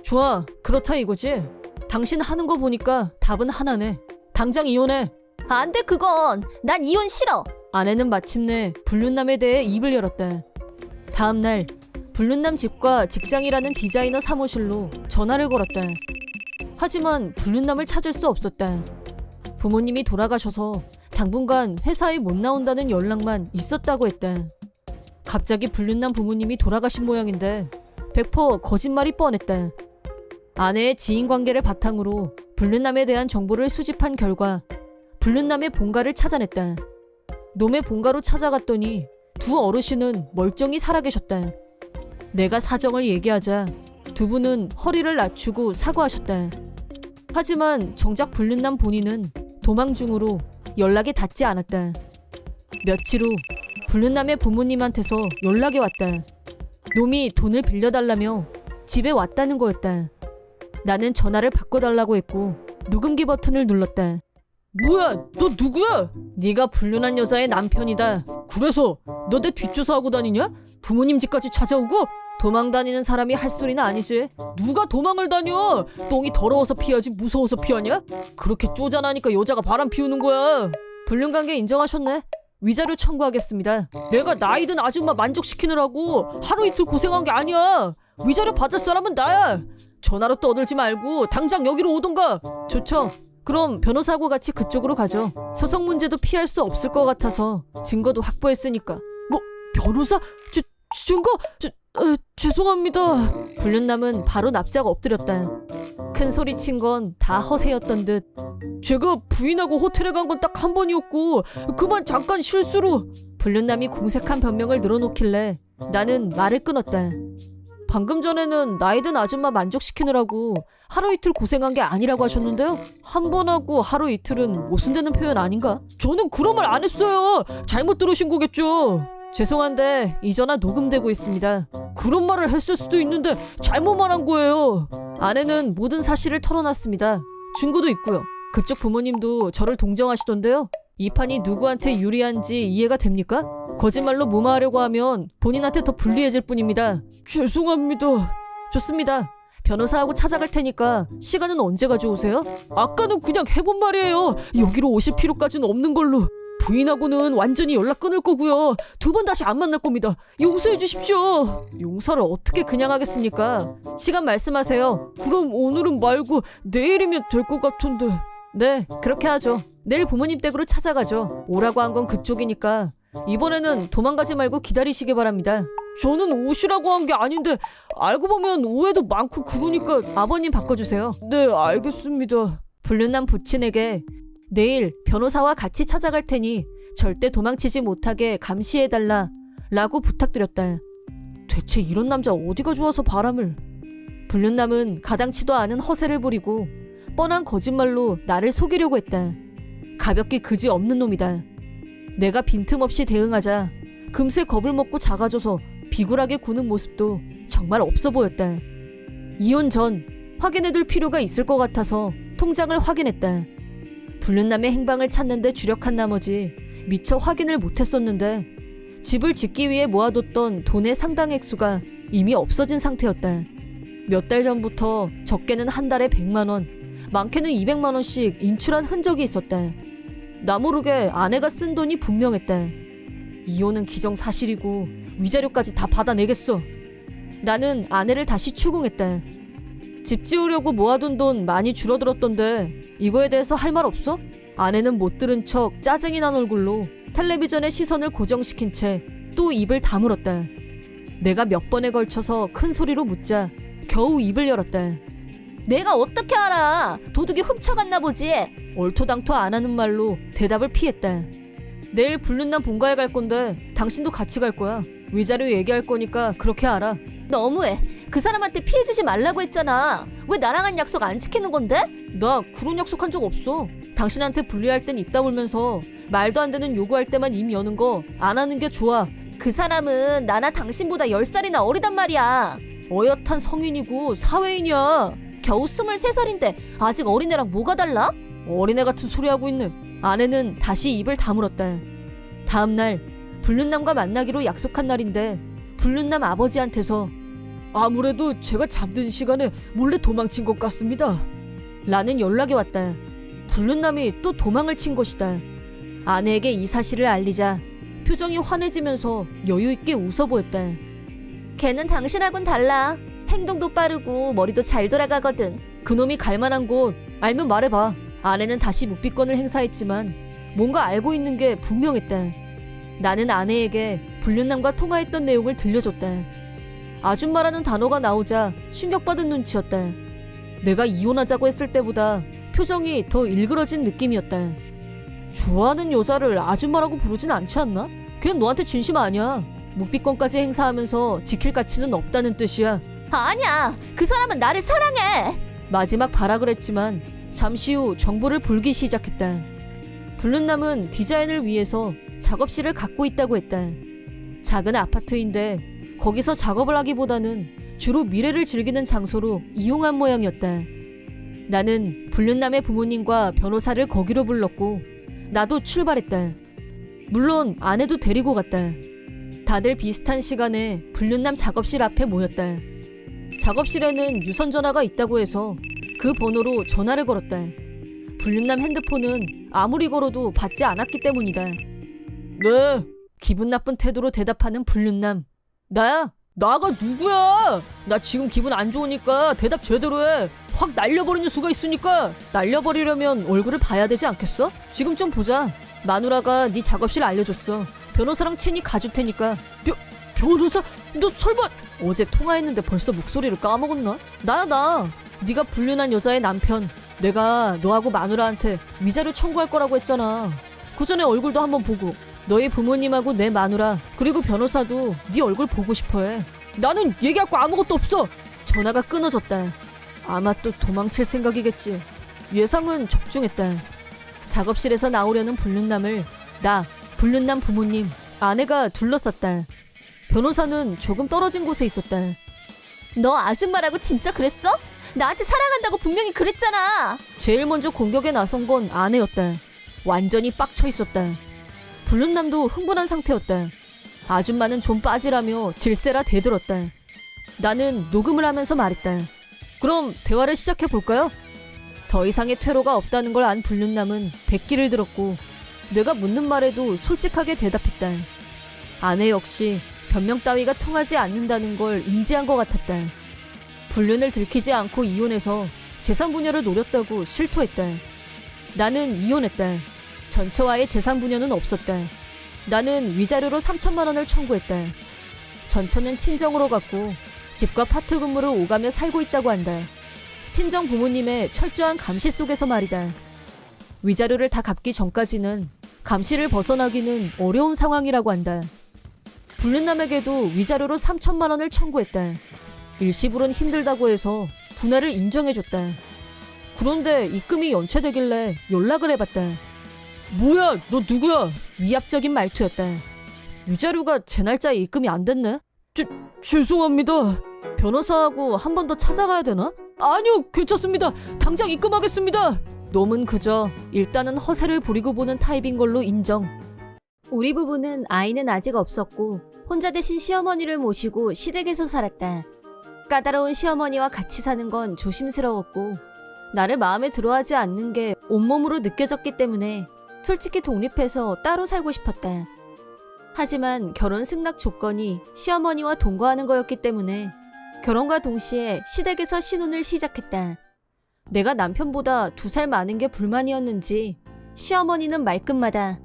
좋아, 그렇다 이거지. 당신 하는 거 보니까 답은 하나네. 당장 이혼해. 안 돼 그건. 난 이혼 싫어. 아내는 마침내 불륜남에 대해 입을 열었다. 다음 날 불륜남 집과 직장이라는 디자이너 사무실로 전화를 걸었다. 하지만 불륜남을 찾을 수 없었다. 부모님이 돌아가셔서 당분간 회사에 못 나온다는 연락만 있었다고 했다. 갑자기 불륜남 부모님이 돌아가신 모양인데 100% 거짓말이 뻔했다. 아내의 지인관계를 바탕으로 불륜남에 대한 정보를 수집한 결과 불륜남의 본가를 찾아냈다. 놈의 본가로 찾아갔더니 두 어르신은 멀쩡히 살아계셨다. 내가 사정을 얘기하자 두 분은 허리를 낮추고 사과하셨다. 하지만 정작 불륜남 본인은 도망 중으로 연락이 닿지 않았다. 며칠 후 불륜남의 부모님한테서 연락이 왔다. 놈이 돈을 빌려달라며 집에 왔다는 거였다. 나는 전화를 바꿔달라고 했고 녹음기 버튼을 눌렀다. 뭐야, 너 누구야? 네가 불륜한 여자의 남편이다. 그래서 너 내 뒷조사하고 다니냐? 부모님 집까지 찾아오고? 도망 다니는 사람이 할 소리는 아니지. 누가 도망을 다녀? 똥이 더러워서 피하지 무서워서 피하냐? 그렇게 쪼잔하니까 여자가 바람 피우는 거야. 불륜관계 인정하셨네. 위자료 청구하겠습니다. 내가 나이든 아줌마 만족시키느라고 하루 이틀 고생한 게 아니야. 위자료 받을 사람은 나야. 전화로 떠들지 말고 당장 여기로 오던가. 좋죠. 그럼 변호사하고 같이 그쪽으로 가죠. 소송 문제도 피할 수 없을 것 같아서 증거도 확보했으니까. 뭐 변호사? 증거? 죄송합니다. 불륜남은 바로 납작 엎드렸다. 큰 소리 친 건 다 허세였던 듯. 제가 부인하고 호텔에 간 건 딱 한 번이었고 그만 잠깐 실수로. 불륜남이 궁색한 변명을 늘어놓길래 나는 말을 끊었다. 방금 전에는 나이든 아줌마 만족시키느라고 하루 이틀 고생한 게 아니라고 하셨는데요. 한 번 하고 하루 이틀은 모순되는 표현 아닌가? 저는 그런 말 안 했어요. 잘못 들으신 거겠죠. 죄송한데 이 전화 녹음되고 있습니다. 그런 말을 했을 수도 있는데 잘못 말한 거예요. 아내는 모든 사실을 털어놨습니다. 증거도 있고요. 그쪽 부모님도 저를 동정하시던데요. 이 판이 누구한테 유리한지 이해가 됩니까? 거짓말로 무마하려고 하면 본인한테 더 불리해질 뿐입니다. 죄송합니다. 좋습니다. 변호사하고 찾아갈 테니까 시간은 언제 가져오세요? 아까는 그냥 해본 말이에요. 여기로 오실 필요까지는 없는 걸로. 부인하고는 완전히 연락 끊을 거고요. 두 번 다시 안 만날 겁니다. 용서해 주십시오. 용서를 어떻게 그냥 하겠습니까? 시간 말씀하세요. 그럼 오늘은 말고 내일이면 될 것 같은데. 네, 그렇게 하죠. 내일 부모님 댁으로 찾아가죠. 오라고 한 건 그쪽이니까 이번에는 도망가지 말고 기다리시기 바랍니다. 저는 오시라고 한 게 아닌데 알고 보면 오해도 많고 그러니까 아버님 바꿔주세요. 네, 알겠습니다. 불륜남 부친에게 내일 변호사와 같이 찾아갈 테니 절대 도망치지 못하게 감시해달라 라고 부탁드렸다. 대체 이런 남자 어디가 좋아서 바람을. 불륜남은 가당치도 않은 허세를 부리고 뻔한 거짓말로 나를 속이려고 했다. 가볍게 그지 없는 놈이다. 내가 빈틈없이 대응하자 금세 겁을 먹고 작아져서 비굴하게 구는 모습도 정말 없어 보였다. 이혼 전 확인해둘 필요가 있을 것 같아서 통장을 확인했다. 불륜남의 행방을 찾는데 주력한 나머지 미처 확인을 못했었는데 집을 짓기 위해 모아뒀던 돈의 상당 액수가 이미 없어진 상태였다. 몇 달 전부터 적게는 한 달에 100만 원, 많게는 200만 원씩 인출한 흔적이 있었다. 나 모르게 아내가 쓴 돈이 분명했다. 이혼은 기정사실이고 위자료까지 다 받아내겠어. 나는 아내를 다시 추궁했다. 집 지으려고 모아둔 돈 많이 줄어들었던데 이거에 대해서 할 말 없어? 아내는 못 들은 척 짜증이 난 얼굴로 텔레비전에 시선을 고정시킨 채 또 입을 다물었다. 내가 몇 번에 걸쳐서 큰 소리로 묻자 겨우 입을 열었다. 내가 어떻게 알아? 도둑이 훔쳐갔나 보지. 얼토당토 안 하는 말로 대답을 피했다. 내일 불륜남 본가에 갈 건데 당신도 같이 갈 거야. 위자료 얘기할 거니까 그렇게 알아. 너무해. 그 사람한테 피해주지 말라고 했잖아. 왜 나랑 한 약속 안 지키는 건데? 나 그런 약속한 적 없어. 당신한테 불리할 땐 입 다물면서 말도 안 되는 요구할 때만 입 여는 거 안 하는 게 좋아. 그 사람은 나나 당신보다 10살이나 어리단 말이야. 어엿한 성인이고 사회인이야. 겨우 23살인데 아직 어린애랑 뭐가 달라? 어린애 같은 소리 하고 있는. 아내는 다시 입을 다물었다. 다음날 불륜남과 만나기로 약속한 날인데 불륜남 아버지한테서 아무래도 제가 잠든 시간에 몰래 도망친 것 같습니다 라는 연락이 왔다. 불륜남이 또 도망을 친 것이다. 아내에게 이 사실을 알리자 표정이 환해지면서 여유있게 웃어 보였다. 걔는 당신하고는 달라. 행동도 빠르고 머리도 잘 돌아가거든. 그놈이 갈만한 곳 알면 말해봐. 아내는 다시 묵비권을 행사했지만 뭔가 알고 있는 게 분명했다. 나는 아내에게 불륜남과 통화했던 내용을 들려줬다. 아줌마라는 단어가 나오자 충격받은 눈치였다. 내가 이혼하자고 했을 때보다 표정이 더 일그러진 느낌이었다. 좋아하는 여자를 아줌마라고 부르진 않지 않나? 그냥 너한테 진심 아니야. 묵비권까지 행사하면서 지킬 가치는 없다는 뜻이야. 아니야. 그 사람은 나를 사랑해. 마지막 발악을 했지만 잠시 후 정보를 불기 시작했다. 불륜남은 디자인을 위해서 작업실을 갖고 있다고 했다. 작은 아파트인데 거기서 작업을 하기보다는 주로 미래를 즐기는 장소로 이용한 모양이었다. 나는 불륜남의 부모님과 변호사를 거기로 불렀고 나도 출발했다. 물론 아내도 데리고 갔다. 다들 비슷한 시간에 불륜남 작업실 앞에 모였다. 작업실에는 유선전화가 있다고 해서 그 번호로 전화를 걸었다. 불륜남 핸드폰은 아무리 걸어도 받지 않았기 때문이다. 네. 기분 나쁜 태도로 대답하는 불륜남. 나야? 나가 누구야? 나 지금 기분 안 좋으니까 대답 제대로 해. 확 날려버리는 수가 있으니까. 날려버리려면 얼굴을 봐야 되지 않겠어? 지금 좀 보자. 마누라가 네 작업실 알려줬어. 변호사랑 친히 가줄 테니까. 변호사? 너 설마 어제 통화했는데 벌써 목소리를 까먹었나? 나야 나. 네가 불륜한 여자의 남편. 내가 너하고 마누라한테 위자료 청구할 거라고 했잖아. 그 전에 얼굴도 한번 보고. 너희 부모님하고 내 마누라 그리고 변호사도 네 얼굴 보고 싶어해. 나는 얘기할 거 아무것도 없어. 전화가 끊어졌다. 아마 또 도망칠 생각이겠지. 예상은 적중했다. 작업실에서 나오려는 불륜남을 나, 불륜남 부모님, 아내가 둘러쌌다. 변호사는 조금 떨어진 곳에 있었다. 너 아줌마라고 진짜 그랬어? 나한테 사랑한다고 분명히 그랬잖아. 제일 먼저 공격에 나선 건 아내였다. 완전히 빡쳐 있었다. 불륜남도 흥분한 상태였다. 아줌마는 좀 빠지라며 질세라 대들었다. 나는 녹음을 하면서 말했다. 그럼 대화를 시작해볼까요? 더 이상의 퇴로가 없다는 걸 안 불륜남은 백기를 들었고 내가 묻는 말에도 솔직하게 대답했다. 아내 역시 변명 따위가 통하지 않는다는 걸 인지한 것 같았다. 불륜을 들키지 않고 이혼해서 재산 분열을 노렸다고 실토했다. 나는 이혼했다. 전처와의 재산 분여는 없었다. 나는 위자료로 3천만 원을 청구했다. 전처는 친정으로 갔고 집과 파트 근무를 오가며 살고 있다고 한다. 친정 부모님의 철저한 감시 속에서 말이다. 위자료를 다 갚기 전까지는 감시를 벗어나기는 어려운 상황이라고 한다. 불륜남에게도 위자료로 3천만 원을 청구했다. 일시불은 힘들다고 해서 분할을 인정해줬다. 그런데 입금이 연체되길래 연락을 해봤다. 뭐야, 너 누구야? 위압적인 말투였다. 위자료가 제 날짜에 입금이 안 됐네? 죄송합니다. 변호사하고 한 번 더 찾아가야 되나? 아니요, 괜찮습니다. 당장 입금하겠습니다. 놈은 그저 일단은 허세를 부리고 보는 타입인 걸로 인정. 우리 부부는 아이는 아직 없었고 혼자 대신 시어머니를 모시고 시댁에서 살았다. 까다로운 시어머니와 같이 사는 건 조심스러웠고 나를 마음에 들어하지 않는 게 온몸으로 느껴졌기 때문에 솔직히 독립해서 따로 살고 싶었다. 하지만 결혼 승낙 조건이 시어머니와 동거하는 거였기 때문에 결혼과 동시에 시댁에서 신혼을 시작했다. 내가 남편보다 2살 많은 게 불만이었는지 시어머니는 말끝마다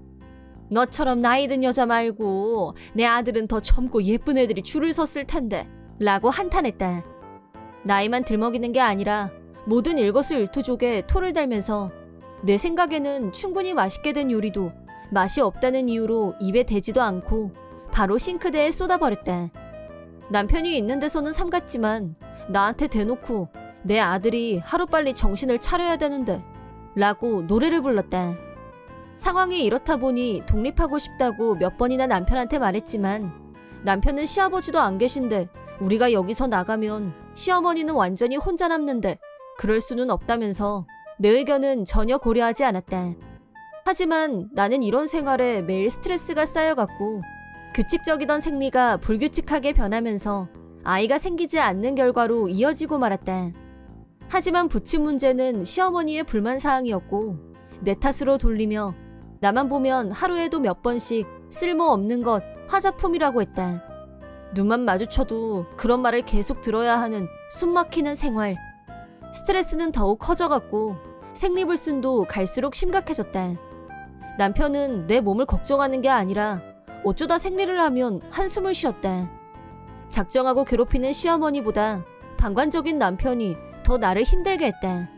너처럼 나이 든 여자 말고 내 아들은 더 젊고 예쁜 애들이 줄을 섰을 텐데 라고 한탄했다. 나이만 들먹이는 게 아니라 모든 일거수일투족에 토를 달면서 내 생각에는 충분히 맛있게 된 요리도 맛이 없다는 이유로 입에 대지도 않고 바로 싱크대에 쏟아버렸다. 남편이 있는 데서는 삼갔지만 나한테 대놓고 내 아들이 하루빨리 정신을 차려야 되는데 라고 노래를 불렀다. 상황이 이렇다 보니 독립하고 싶다고 몇 번이나 남편한테 말했지만 남편은 시아버지도 안 계신데 우리가 여기서 나가면 시어머니는 완전히 혼자 남는데 그럴 수는 없다면서 내 의견은 전혀 고려하지 않았다. 하지만 나는 이런 생활에 매일 스트레스가 쌓여갔고 규칙적이던 생리가 불규칙하게 변하면서 아이가 생기지 않는 결과로 이어지고 말았다. 하지만 부친 문제는 시어머니의 불만사항이었고 내 탓으로 돌리며 나만 보면 하루에도 몇 번씩 쓸모없는 것, 화자품이라고 했다. 눈만 마주쳐도 그런 말을 계속 들어야 하는 숨막히는 생활. 스트레스는 더욱 커져갔고 생리불순도 갈수록 심각해졌다. 남편은 내 몸을 걱정하는 게 아니라 어쩌다 생리를 하면 한숨을 쉬었다. 작정하고 괴롭히는 시어머니보다 방관적인 남편이 더 나를 힘들게 했다.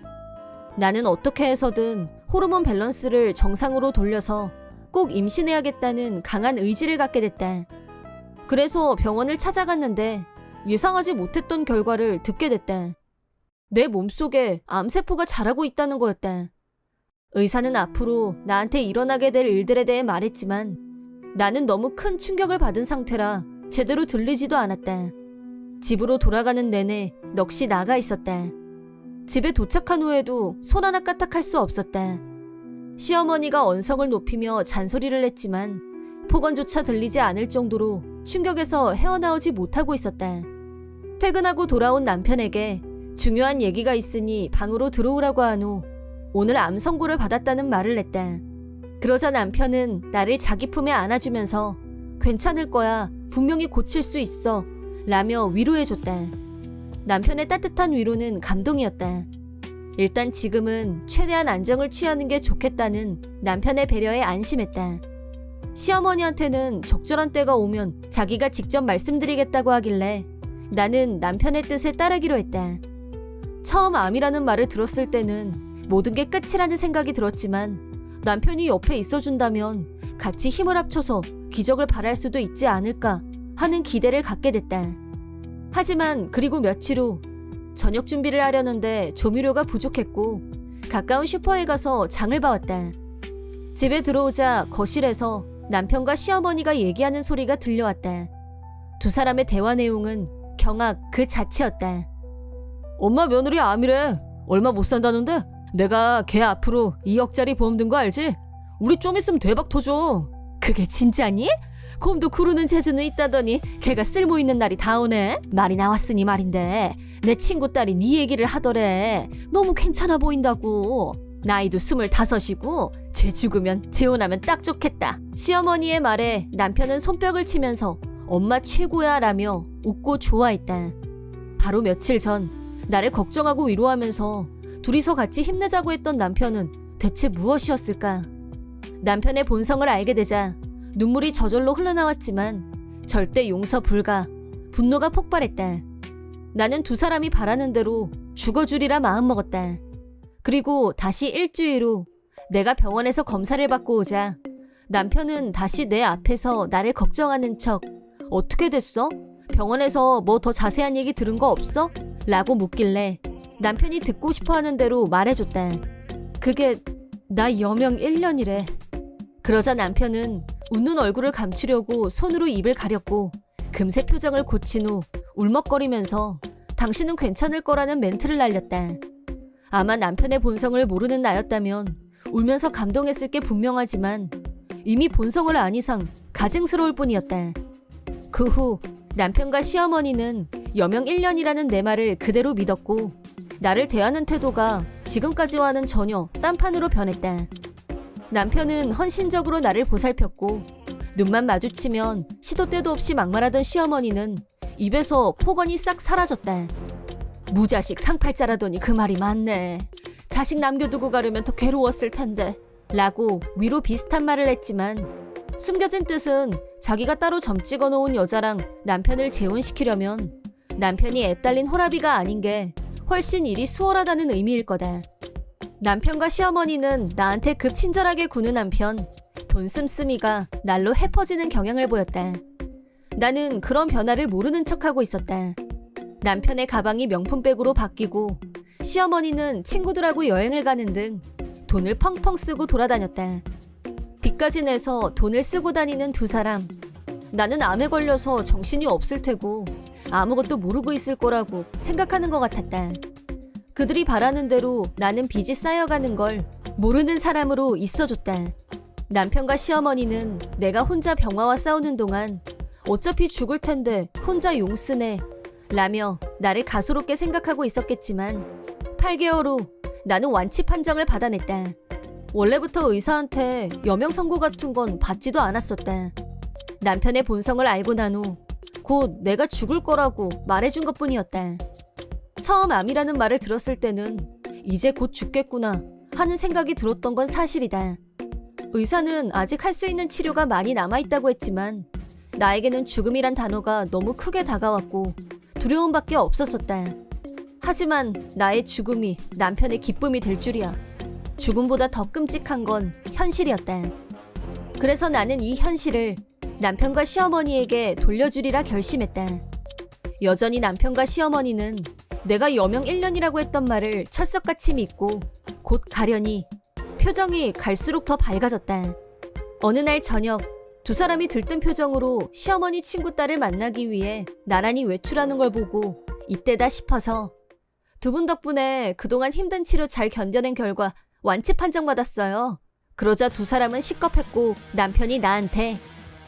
나는 어떻게 해서든 호르몬 밸런스를 정상으로 돌려서 꼭 임신해야겠다는 강한 의지를 갖게 됐다. 그래서 병원을 찾아갔는데 예상하지 못했던 결과를 듣게 됐다. 내 몸속에 암세포가 자라고 있다는 거였다. 의사는 앞으로 나한테 일어나게 될 일들에 대해 말했지만 나는 너무 큰 충격을 받은 상태라 제대로 들리지도 않았다. 집으로 돌아가는 내내 넋이 나가 있었다. 집에 도착한 후에도 손 하나 까딱할 수 없었다. 시어머니가 언성을 높이며 잔소리를 했지만 폭언조차 들리지 않을 정도로 충격에서 헤어나오지 못하고 있었다. 퇴근하고 돌아온 남편에게 중요한 얘기가 있으니 방으로 들어오라고 한 후 오늘 암 선고를 받았다는 말을 했다. 그러자 남편은 나를 자기 품에 안아주면서 괜찮을 거야, 분명히 고칠 수 있어 라며 위로해줬다. 남편의 따뜻한 위로는 감동이었다. 일단 지금은 최대한 안정을 취하는 게 좋겠다는 남편의 배려에 안심했다. 시어머니한테는 적절한 때가 오면 자기가 직접 말씀드리겠다고 하길래 나는 남편의 뜻에 따르기로 했다. 처음 암이라는 말을 들었을 때는 모든 게 끝이라는 생각이 들었지만 남편이 옆에 있어준다면 같이 힘을 합쳐서 기적을 바랄 수도 있지 않을까 하는 기대를 갖게 됐다. 하지만 그리고 며칠 후 저녁 준비를 하려는데 조미료가 부족했고 가까운 슈퍼에 가서 장을 봐왔다. 집에 들어오자 거실에서 남편과 시어머니가 얘기하는 소리가 들려왔다. 두 사람의 대화 내용은 경악 그 자체였다. 엄마 며느리 암이래. 얼마 못 산다는데 내가 걔 앞으로 2억짜리 보험 든 거 알지? 우리 좀 있으면 대박 터져. 그게 진짜니? 곰도 구르는 재주는 있다더니 걔가 쓸모있는 날이 다 오네. 말이 나왔으니 말인데 내 친구 딸이 네 얘기를 하더래. 너무 괜찮아 보인다고. 나이도 25이고 쟤 죽으면 재혼하면 딱 좋겠다. 시어머니의 말에 남편은 손뼉을 치면서 엄마 최고야 라며 웃고 좋아했다. 바로 며칠 전 나를 걱정하고 위로하면서 둘이서 같이 힘내자고 했던 남편은 대체 무엇이었을까? 남편의 본성을 알게 되자 눈물이 저절로 흘러나왔지만 절대 용서 불가, 분노가 폭발했다. 나는 두 사람이 바라는 대로 죽어주리라 마음먹었다. 그리고 다시 일주일 후 내가 병원에서 검사를 받고 오자 남편은 다시 내 앞에서 나를 걱정하는 척 어떻게 됐어? 병원에서 뭐 더 자세한 얘기 들은 거 없어? 라고 묻길래 남편이 듣고 싶어하는 대로 말해줬다. 그게 나 여명 1년이래. 그러자 남편은 웃는 얼굴을 감추려고 손으로 입을 가렸고 금세 표정을 고친 후 울먹거리면서 당신은 괜찮을 거라는 멘트를 날렸다. 아마 남편의 본성을 모르는 나였다면 울면서 감동했을 게 분명하지만 이미 본성을 안 이상 가증스러울 뿐이었다. 그 후 남편과 시어머니는 여명 1년이라는 내 말을 그대로 믿었고 나를 대하는 태도가 지금까지와는 전혀 딴판으로 변했다. 남편은 헌신적으로 나를 보살폈고 눈만 마주치면 시도 때도 없이 막말하던 시어머니는 입에서 폭언이 싹 사라졌다. 무자식 상팔자라더니 그 말이 맞네. 자식 남겨두고 가려면 더 괴로웠을 텐데 라고 위로 비슷한 말을 했지만 숨겨진 뜻은 자기가 따로 점 찍어놓은 여자랑 남편을 재혼시키려면 남편이 애딸린 호라비가 아닌 게 훨씬 일이 수월하다는 의미일 거다. 남편과 시어머니는 나한테 급 친절하게 구는 한편 돈 씀씀이가 날로 해퍼지는 경향을 보였다. 나는 그런 변화를 모르는 척하고 있었다. 남편의 가방이 명품백으로 바뀌고 시어머니는 친구들하고 여행을 가는 등 돈을 펑펑 쓰고 돌아다녔다. 빚까지 내서 돈을 쓰고 다니는 두 사람. 나는 암에 걸려서 정신이 없을 테고 아무것도 모르고 있을 거라고 생각하는 것 같았다. 그들이 바라는 대로 나는 빚이 쌓여가는 걸 모르는 사람으로 있어줬다. 남편과 시어머니는 내가 혼자 병화와 싸우는 동안 어차피 죽을 텐데 혼자 용 쓰네 라며 나를 가소롭게 생각하고 있었겠지만 8개월 후 나는 완치 판정을 받아냈다. 원래부터 의사한테 여명 선고 같은 건 받지도 않았었다. 남편의 본성을 알고 난 후 곧 내가 죽을 거라고 말해준 것뿐이었다. 처음 암이라는 말을 들었을 때는 이제 곧 죽겠구나 하는 생각이 들었던 건 사실이다. 의사는 아직 할 수 있는 치료가 많이 남아있다고 했지만 나에게는 죽음이란 단어가 너무 크게 다가왔고 두려움밖에 없었었다. 하지만 나의 죽음이 남편의 기쁨이 될 줄이야. 죽음보다 더 끔찍한 건 현실이었다. 그래서 나는 이 현실을 남편과 시어머니에게 돌려주리라 결심했다. 여전히 남편과 시어머니는 내가 여명 1년이라고 했던 말을 철석같이 믿고 곧 가려니 표정이 갈수록 더 밝아졌다. 어느 날 저녁 두 사람이 들뜬 표정으로 시어머니 친구 딸을 만나기 위해 나란히 외출하는 걸 보고 이때다 싶어서 두 분 덕분에 그동안 힘든 치료 잘 견뎌낸 결과 완치 판정받았어요. 그러자 두 사람은 시겁했고 남편이 나한테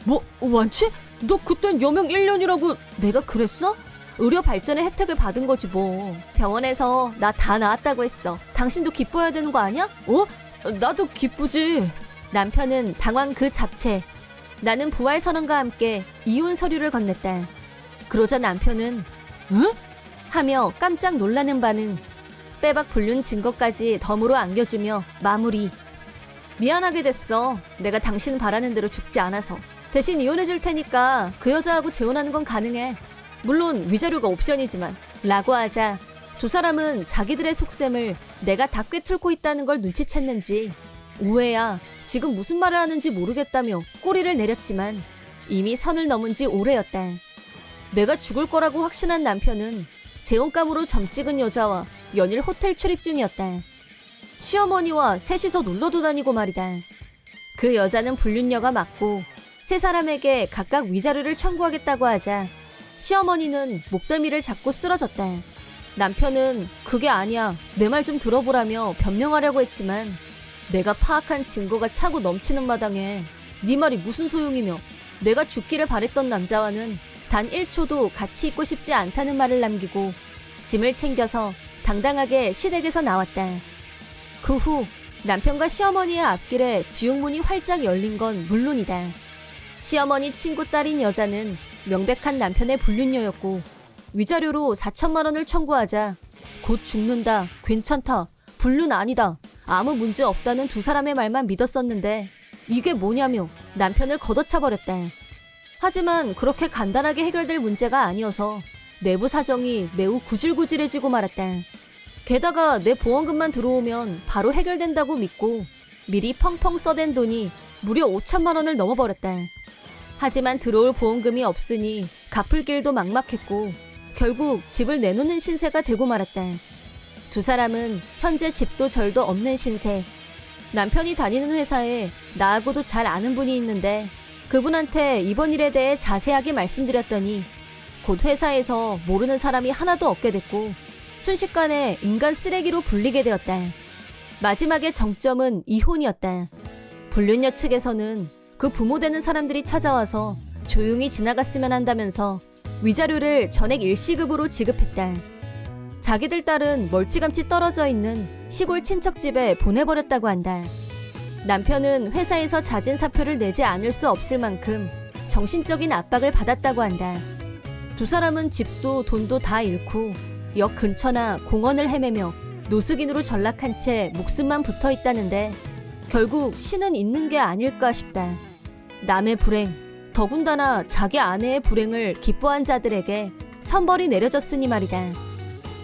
뭐 완치? 너 그땐 여명 1년이라고 내가 그랬어? 의료 발전의 혜택을 받은 거지 뭐. 병원에서 나 다 나았다고 했어. 당신도 기뻐해야 되는 거 아니야? 나도 기쁘지. 남편은 당황 그 잡채. 나는 부활 선언과 함께 이혼 서류를 건넸다. 그러자 남편은 응? 하며 깜짝 놀라는 반응. 빼박 불륜 증거까지 덤으로 안겨주며 마무리. 미안하게 됐어. 내가 당신 바라는 대로 죽지 않아서. 대신 이혼해줄 테니까 그 여자하고 재혼하는 건 가능해. 물론 위자료가 옵션이지만 라고 하자 두 사람은 자기들의 속셈을 내가 다 꿰뚫고 있다는 걸 눈치챘는지 오해야 지금 무슨 말을 하는지 모르겠다며 꼬리를 내렸지만 이미 선을 넘은 지 오래였다. 내가 죽을 거라고 확신한 남편은 재혼감으로 점 찍은 여자와 연일 호텔 출입 중이었다. 시어머니와 셋이서 놀러도 다니고 말이다. 그 여자는 불륜녀가 맞고 세 사람에게 각각 위자료를 청구하겠다고 하자 시어머니는 목덜미를 잡고 쓰러졌다. 남편은 그게 아니야, 내 말 좀 들어보라며 변명하려고 했지만 내가 파악한 증거가 차고 넘치는 마당에 네 말이 무슨 소용이며 내가 죽기를 바랬던 남자와는 단 1초도 같이 있고 싶지 않다는 말을 남기고 짐을 챙겨서 당당하게 시댁에서 나왔다. 그 후 남편과 시어머니의 앞길에 지옥문이 활짝 열린 건 물론이다. 시어머니 친구 딸인 여자는 명백한 남편의 불륜녀였고 위자료로 4천만 원을 청구하자 곧 죽는다, 괜찮다, 불륜 아니다, 아무 문제 없다는 두 사람의 말만 믿었었는데 이게 뭐냐며 남편을 걷어차버렸다. 하지만 그렇게 간단하게 해결될 문제가 아니어서 내부 사정이 매우 구질구질해지고 말았다. 게다가 내 보험금만 들어오면 바로 해결된다고 믿고 미리 펑펑 써댄 돈이 무려 5천만 원을 넘어버렸다. 하지만 들어올 보험금이 없으니 갚을 길도 막막했고 결국 집을 내놓는 신세가 되고 말았다. 두 사람은 현재 집도 절도 없는 신세. 남편이 다니는 회사에 나하고도 잘 아는 분이 있는데 그분한테 이번 일에 대해 자세하게 말씀드렸더니 곧 회사에서 모르는 사람이 하나도 없게 됐고 순식간에 인간 쓰레기로 불리게 되었다. 마지막의 정점은 이혼이었다. 불륜녀 측에서는 그 부모 되는 사람들이 찾아와서 조용히 지나갔으면 한다면서 위자료를 전액 일시급으로 지급했다. 자기들 딸은 멀찌감치 떨어져 있는 시골 친척집에 보내버렸다고 한다. 남편은 회사에서 잦은 사표를 내지 않을 수 없을 만큼 정신적인 압박을 받았다고 한다. 두 사람은 집도 돈도 다 잃고 역 근처나 공원을 헤매며 노숙인으로 전락한 채 목숨만 붙어 있다는데 결국 신은 있는 게 아닐까 싶다. 남의 불행, 더군다나 자기 아내의 불행을 기뻐한 자들에게 천벌이 내려졌으니 말이다.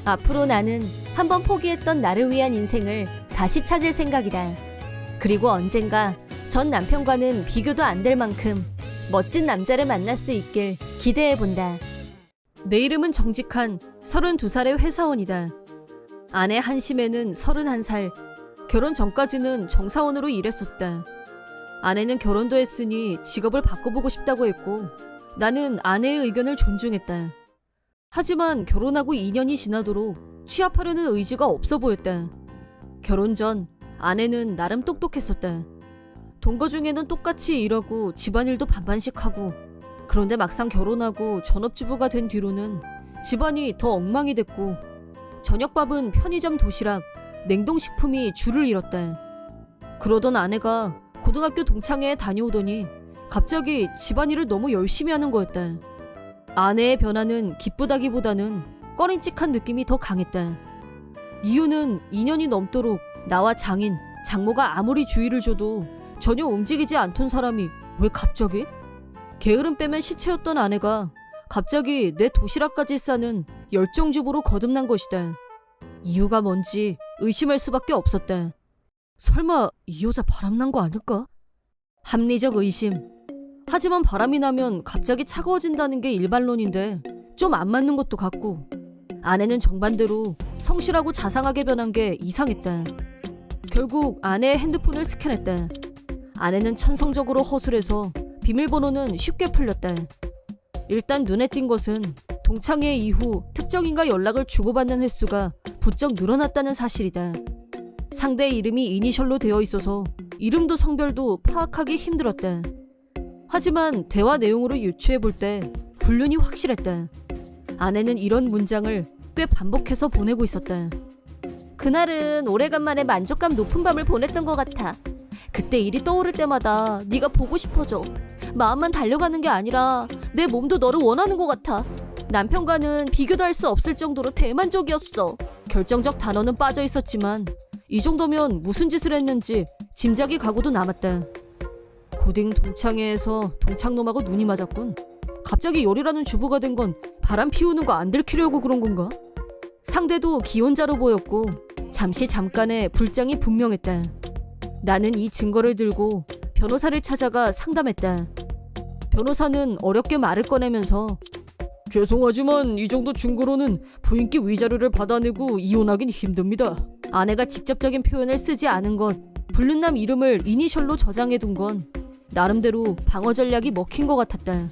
앞으로 나는 한번 포기했던 나를 위한 인생을 다시 찾을 생각이다. 그리고 언젠가 전 남편과는 비교도 안 될 만큼 멋진 남자를 만날 수 있길 기대해본다. 내 이름은 정직한 32살의 회사원이다. 아내 한심에는 31살. 결혼 전까지는 정사원으로 일했었다. 아내는 결혼도 했으니 직업을 바꿔보고 싶다고 했고 나는 아내의 의견을 존중했다. 하지만 결혼하고 2년이 지나도록 취업하려는 의지가 없어 보였다. 결혼 전 아내는 나름 똑똑했었다. 동거 중에는 똑같이 일하고 집안일도 반반씩 하고 그런데 막상 결혼하고 전업주부가 된 뒤로는 집안이 더 엉망이 됐고 저녁밥은 편의점 도시락, 냉동식품이 줄을 이뤘다. 그러던 아내가 고등학교 동창회에 다녀오더니 갑자기 집안일을 너무 열심히 하는 거였다. 아내의 변화는 기쁘다기보다는 꺼림칙한 느낌이 더 강했다. 이유는 2년이 넘도록 나와 장인, 장모가 아무리 주의를 줘도 전혀 움직이지 않던 사람이 왜 갑자기? 게으름 빼면 시체였던 아내가 갑자기 내 도시락까지 싸는 열정주부로 거듭난 것이다. 이유가 뭔지 의심할 수밖에 없었다. 설마 이 여자 바람난 거 아닐까? 합리적 의심. 하지만 바람이 나면 갑자기 차가워진다는 게 일반론인데 좀 안 맞는 것도 같고 아내는 정반대로 성실하고 자상하게 변한 게 이상했다. 결국 아내의 핸드폰을 스캔했다. 아내는 천성적으로 허술해서 비밀번호는 쉽게 풀렸다. 일단 눈에 띈 것은 동창회 이후 특정인과 연락을 주고받는 횟수가 부쩍 늘어났다는 사실이다. 상대의 이름이 이니셜로 되어 있어서 이름도 성별도 파악하기 힘들었다. 하지만 대화 내용으로 유추해볼 때 불륜이 확실했다. 아내는 이런 문장을 꽤 반복해서 보내고 있었다. 그날은 오래간만에 만족감 높은 밤을 보냈던 것 같아. 그때 일이 떠오를 때마다 네가 보고 싶어져. 마음만 달려가는 게 아니라 내 몸도 너를 원하는 것 같아. 남편과는 비교도 할 수 없을 정도로 대만족이었어. 결정적 단어는 빠져 있었지만 이 정도면 무슨 짓을 했는지 짐작이 가고도 남았다. 고딩 동창회에서 동창놈하고 눈이 맞았군. 갑자기 열이라는 주부가 된 건 바람 피우는 거 안 들키려고 그런 건가? 상대도 기혼자로 보였고 잠깐의 불장이 분명했다. 나는 이 증거를 들고 변호사를 찾아가 상담했다. 변호사는 어렵게 말을 꺼내면서 죄송하지만 이 정도 증거로는 부인께 위자료를 받아내고 이혼하긴 힘듭니다. 아내가 직접적인 표현을 쓰지 않은 것, 불륜남 이름을 이니셜로 저장해둔 건 나름대로 방어 전략이 먹힌 것 같았다.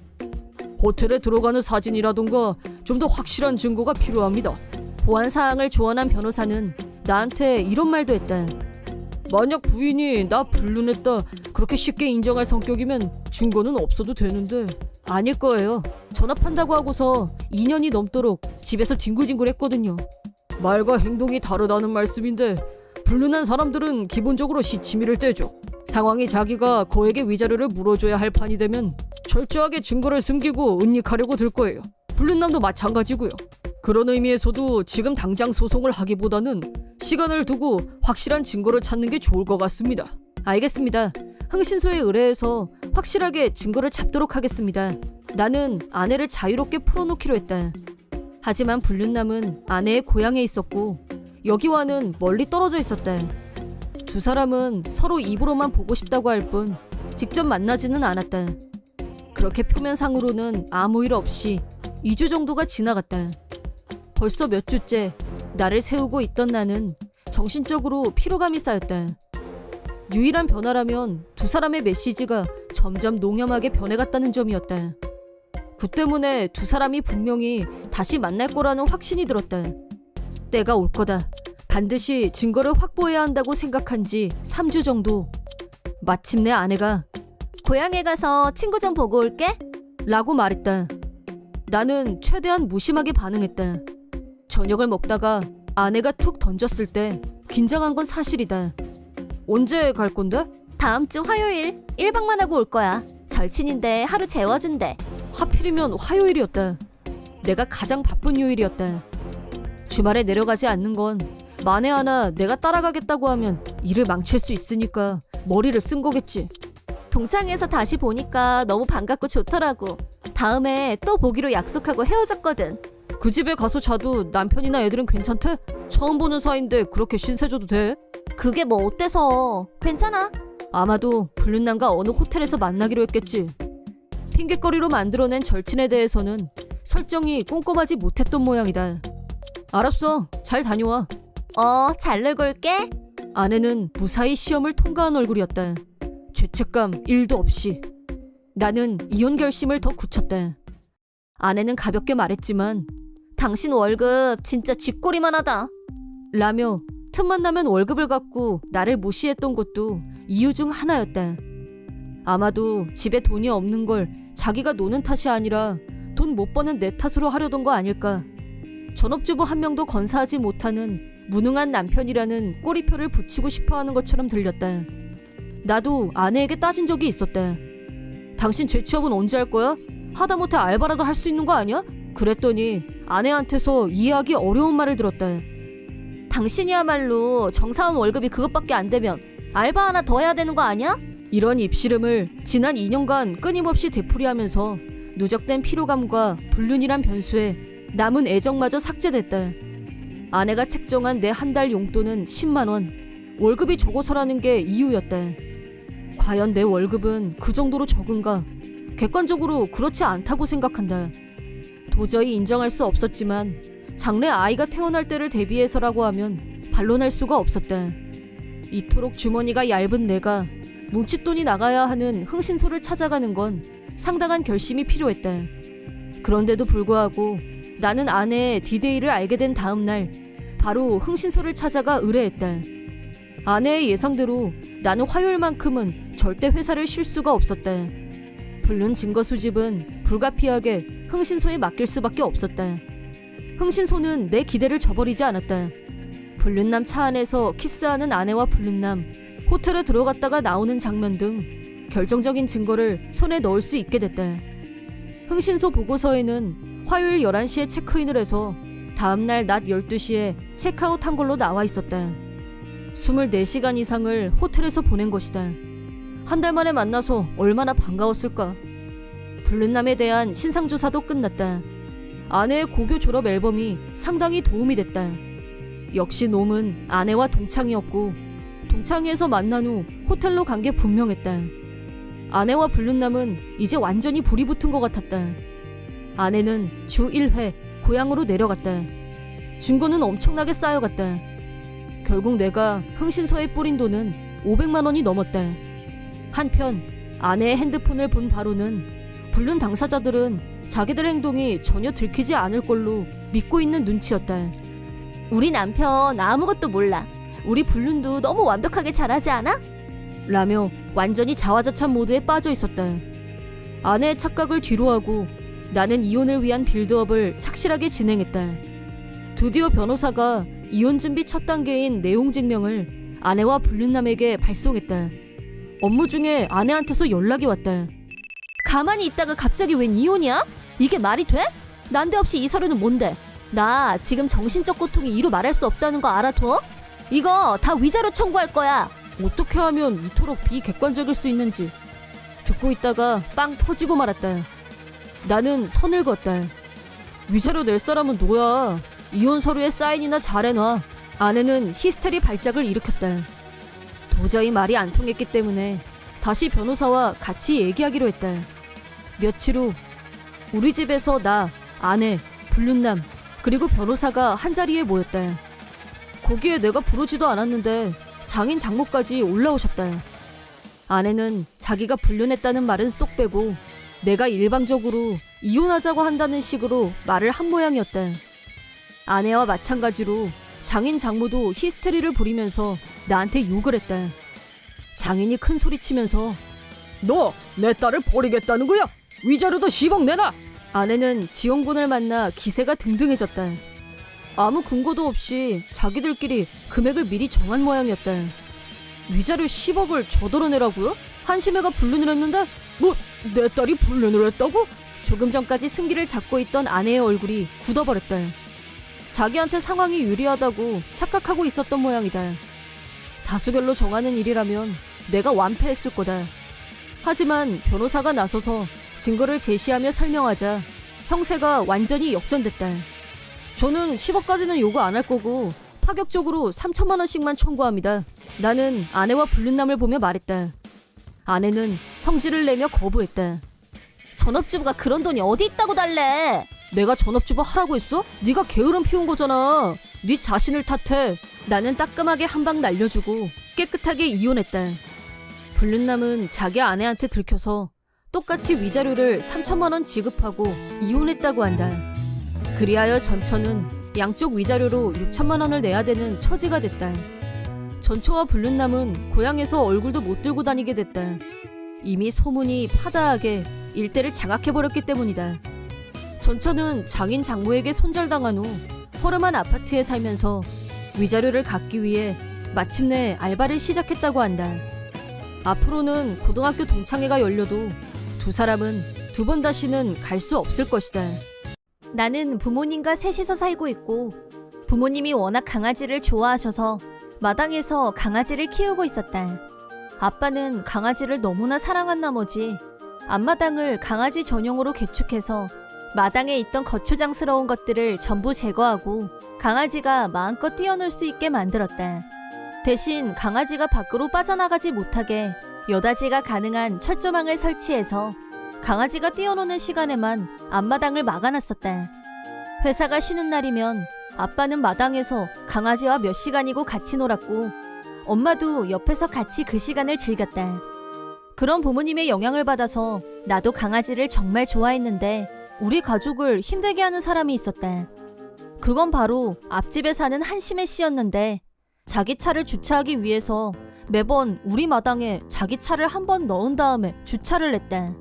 호텔에 들어가는 사진이라던가 좀 더 확실한 증거가 필요합니다. 보안 사항을 조언한 변호사는 나한테 이런 말도 했다. 만약 부인이 나 불륜했다 그렇게 쉽게 인정할 성격이면 증거는 없어도 되는데 아닐 거예요. 전업한다고 하고서 2년이 넘도록 집에서 뒹굴뒹굴 했거든요. 말과 행동이 다르다는 말씀인데 불륜한 사람들은 기본적으로 시치미를 떼죠. 상황이 자기가 거액의 위자료를 물어줘야 할 판이 되면 철저하게 증거를 숨기고 은닉하려고 들 거예요. 불륜남도 마찬가지고요. 그런 의미에서도 지금 당장 소송을 하기보다는 시간을 두고 확실한 증거를 찾는 게 좋을 것 같습니다. 알겠습니다. 흥신소에 의뢰해서 확실하게 증거를 잡도록 하겠습니다. 나는 아내를 자유롭게 풀어놓기로 했다. 하지만 불륜남은 아내의 고향에 있었고 여기와는 멀리 떨어져 있었다. 두 사람은 서로 입으로만 보고 싶다고 할 뿐 직접 만나지는 않았다. 그렇게 표면상으로는 아무 일 없이 2주 정도가 지나갔다. 벌써 몇 주째 나를 세우고 있던 나는 정신적으로 피로감이 쌓였다. 유일한 변화라면 두 사람의 메시지가 점점 농염하게 변해갔다는 점이었다. 그 때문에 두 사람이 분명히 다시 만날 거라는 확신이 들었다. 때가 올 거다. 반드시 증거를 확보해야 한다고 생각한 지 3주 정도. 마침내 아내가 고향에 가서 친구 좀 보고 올게 라고 말했다. 나는 최대한 무심하게 반응했다. 저녁을 먹다가 아내가 툭 던졌을 때 긴장한 건 사실이다. 언제 갈 건데? 다음 주 화요일 1박만 하고 올 거야. 절친인데 하루 재워준대. 하필이면 화요일이었다. 내가 가장 바쁜 요일이었다. 주말에 내려가지 않는 건 만에 하나 내가 따라가겠다고 하면 일을 망칠 수 있으니까 머리를 쓴 거겠지. 동창회에서 다시 보니까 너무 반갑고 좋더라고. 다음에 또 보기로 약속하고 헤어졌거든. 그 집에 가서 자도 남편이나 애들은 괜찮대? 처음 보는 사이인데 그렇게 신세져도 돼? 그게 뭐 어때서. 괜찮아. 아마도 불륜남과 어느 호텔에서 만나기로 했겠지. 핑계거리로 만들어낸 절친에 대해서는 설정이 꼼꼼하지 못했던 모양이다. 알았어, 잘 다녀와. 잘 놀고 올게. 아내는 무사히 시험을 통과한 얼굴이었다. 죄책감 1도 없이. 나는 이혼 결심을 더 굳혔다. 아내는 가볍게 말했지만 당신 월급 진짜 쥐꼬리만 하다 라며 틈만 나면 월급을 갖고 나를 무시했던 것도 이유 중 하나였다. 아마도 집에 돈이 없는 걸 자기가 노는 탓이 아니라 돈 못 버는 내 탓으로 하려던 거 아닐까. 전업주부 한 명도 건사하지 못하는 무능한 남편이라는 꼬리표를 붙이고 싶어하는 것처럼 들렸다. 나도 아내에게 따진 적이 있었다. 당신 재취업은 언제 할 거야? 하다못해 알바라도 할 수 있는 거 아니야? 그랬더니 아내한테서 이해하기 어려운 말을 들었다. 당신이야말로 정사원 월급이 그것밖에 안 되면 알바 하나 더 해야 되는 거 아니야? 이런 입씨름을 지난 2년간 끊임없이 되풀이하면서 누적된 피로감과 불륜이란 변수에 남은 애정마저 삭제됐다. 아내가 책정한 내 한 달 용돈은 10만 원. 월급이 적어서라는 게 이유였다. 과연 내 월급은 그 정도로 적은가? 객관적으로 그렇지 않다고 생각한다. 도저히 인정할 수 없었지만 장래 아이가 태어날 때를 대비해서라고 하면 반론할 수가 없었다. 이토록 주머니가 얇은 내가 뭉칫돈이 나가야 하는 흥신소를 찾아가는 건 상당한 결심이 필요했다. 그런데도 불구하고 나는 아내의 디데이를 알게 된 다음 날 바로 흥신소를 찾아가 의뢰했다. 아내의 예상대로 나는 화요일만큼은 절대 회사를 쉴 수가 없었다. 불륜 증거 수집은 불가피하게 흥신소에 맡길 수밖에 없었다. 흥신소는 내 기대를 저버리지 않았다. 불륜남 차 안에서 키스하는 아내와 불륜남, 호텔에 들어갔다가 나오는 장면 등 결정적인 증거를 손에 넣을 수 있게 됐다. 흥신소 보고서에는 화요일 11시에 체크인을 해서 다음날 낮 12시에 체크아웃한 걸로 나와 있었다. 24시간 이상을 호텔에서 보낸 것이다. 한 달 만에 만나서 얼마나 반가웠을까. 불륜남에 대한 신상조사도 끝났다. 아내의 고교 졸업 앨범이 상당히 도움이 됐다. 역시 놈은 아내와 동창이었고 동창회에서 만난 후 호텔로 간 게 분명했다. 아내와 불륜남은 이제 완전히 불이 붙은 것 같았다. 아내는 주 1회 고향으로 내려갔다. 증거는 엄청나게 쌓여갔다. 결국 내가 흥신소에 뿌린 돈은 500만 원이 넘었다. 한편 아내의 핸드폰을 본 바로는 불륜 당사자들은 자기들 행동이 전혀 들키지 않을 걸로 믿고 있는 눈치였다. 우리 남편 아무것도 몰라. 우리 불륜도 너무 완벽하게 잘하지 않아? 라며 완전히 자화자찬 모드에 빠져 있었다. 아내의 착각을 뒤로하고 나는 이혼을 위한 빌드업을 착실하게 진행했다. 드디어 변호사가 이혼 준비 첫 단계인 내용 증명을 아내와 불륜남에게 발송했다. 업무 중에 아내한테서 연락이 왔다. 가만히 있다가 갑자기 웬 이혼이야? 이게 말이 돼? 난데없이 이 서류는 뭔데? 나 지금 정신적 고통이 이루 말할 수 없다는 거 알아둬? 이거 다 위자료 청구할 거야. 어떻게 하면 이토록 비객관적일 수 있는지 듣고 있다가 빵 터지고 말았다. 나는 선을 그었다. 위자료 낼 사람은 너야. 이혼 서류에 사인이나 잘해놔. 아내는 히스테리 발작을 일으켰다. 도저히 말이 안 통했기 때문에 다시 변호사와 같이 얘기하기로 했다. 며칠 후 우리 집에서 나, 아내, 불륜남 그리고 변호사가 한자리에 모였다. 거기에 내가 부르지도 않았는데 장인 장모까지 올라오셨다. 아내는 자기가 불륜했다는 말은 쏙 빼고 내가 일방적으로 이혼하자고 한다는 식으로 말을 한 모양이었다. 아내와 마찬가지로 장인 장모도 히스테리를 부리면서 나한테 욕을 했다. 장인이 큰 소리치면서 너 내 딸을 버리겠다는 거야? 위자료도 10억 내놔! 아내는 지원군을 만나 기세가 등등해졌다. 아무 근거도 없이 자기들끼리 금액을 미리 정한 모양이었다. 위자료 10억을 저더러 내라고요? 한심해가 불륜을 했는데 뭐 내 딸이 불륜을 했다고? 조금 전까지 승기를 잡고 있던 아내의 얼굴이 굳어버렸다. 자기한테 상황이 유리하다고 착각하고 있었던 모양이다. 다수결로 정하는 일이라면 내가 완패했을 거다. 하지만 변호사가 나서서 증거를 제시하며 설명하자 형세가 완전히 역전됐다. 저는 10억까지는 요구 안 할 거고 파격적으로 3천만 원씩만 청구합니다. 나는 아내와 불륜남을 보며 말했다. 아내는 성질을 내며 거부했다. 전업주부가 그런 돈이 어디 있다고 달래? 내가 전업주부 하라고 했어? 네가 게으름 피운 거잖아. 네 자신을 탓해. 나는 따끔하게 한 방 날려주고 깨끗하게 이혼했다. 불륜남은 자기 아내한테 들켜서 똑같이 위자료를 3천만 원 지급하고 이혼했다고 한다. 그리하여 전처는 양쪽 위자료로 6천만 원을 내야 되는 처지가 됐다. 전처와 불륜남은 고향에서 얼굴도 못 들고 다니게 됐다. 이미 소문이 파다하게 일대를 장악해버렸기 때문이다. 전처는 장인 장모에게 손절당한 후 허름한 아파트에 살면서 위자료를 갚기 위해 마침내 알바를 시작했다고 한다. 앞으로는 고등학교 동창회가 열려도 두 사람은 두 번 다시는 갈 수 없을 것이다. 나는 부모님과 셋이서 살고 있고 부모님이 워낙 강아지를 좋아하셔서 마당에서 강아지를 키우고 있었다. 아빠는 강아지를 너무나 사랑한 나머지 앞마당을 강아지 전용으로 개축해서 마당에 있던 거추장스러운 것들을 전부 제거하고 강아지가 마음껏 뛰어놀 수 있게 만들었다. 대신 강아지가 밖으로 빠져나가지 못하게 여닫이가 가능한 철조망을 설치해서 강아지가 뛰어노는 시간에만 앞마당을 막아놨었다. 회사가 쉬는 날이면 아빠는 마당에서 강아지와 몇 시간이고 같이 놀았고 엄마도 옆에서 같이 그 시간을 즐겼다. 그런 부모님의 영향을 받아서 나도 강아지를 정말 좋아했는데 우리 가족을 힘들게 하는 사람이 있었다. 그건 바로 앞집에 사는 한심해 씨였는데 자기 차를 주차하기 위해서 매번 우리 마당에 자기 차를 한 번 넣은 다음에 주차를 했다.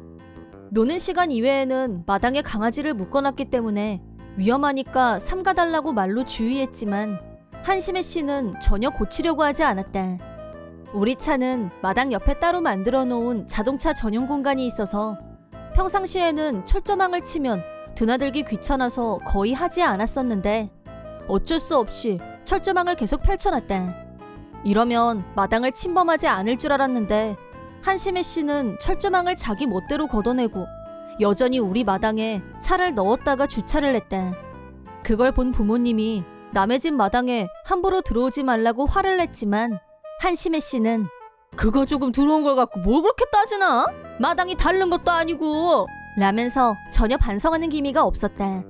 노는 시간 이외에는 마당에 강아지를 묶어놨기 때문에 위험하니까 삼가달라고 말로 주의했지만 한심해 씨는 전혀 고치려고 하지 않았다. 우리 차는 마당 옆에 따로 만들어 놓은 자동차 전용 공간이 있어서 평상시에는 철조망을 치면 드나들기 귀찮아서 거의 하지 않았었는데 어쩔 수 없이 철조망을 계속 펼쳐놨다. 이러면 마당을 침범하지 않을 줄 알았는데 한심해 씨는 철조망을 자기 멋대로 걷어내고 여전히 우리 마당에 차를 넣었다가 주차를 했다. 그걸 본 부모님이 남의 집 마당에 함부로 들어오지 말라고 화를 냈지만 한심해 씨는 그거 조금 들어온 걸 갖고 뭘 그렇게 따지나? 마당이 다른 것도 아니고 라면서 전혀 반성하는 기미가 없었다.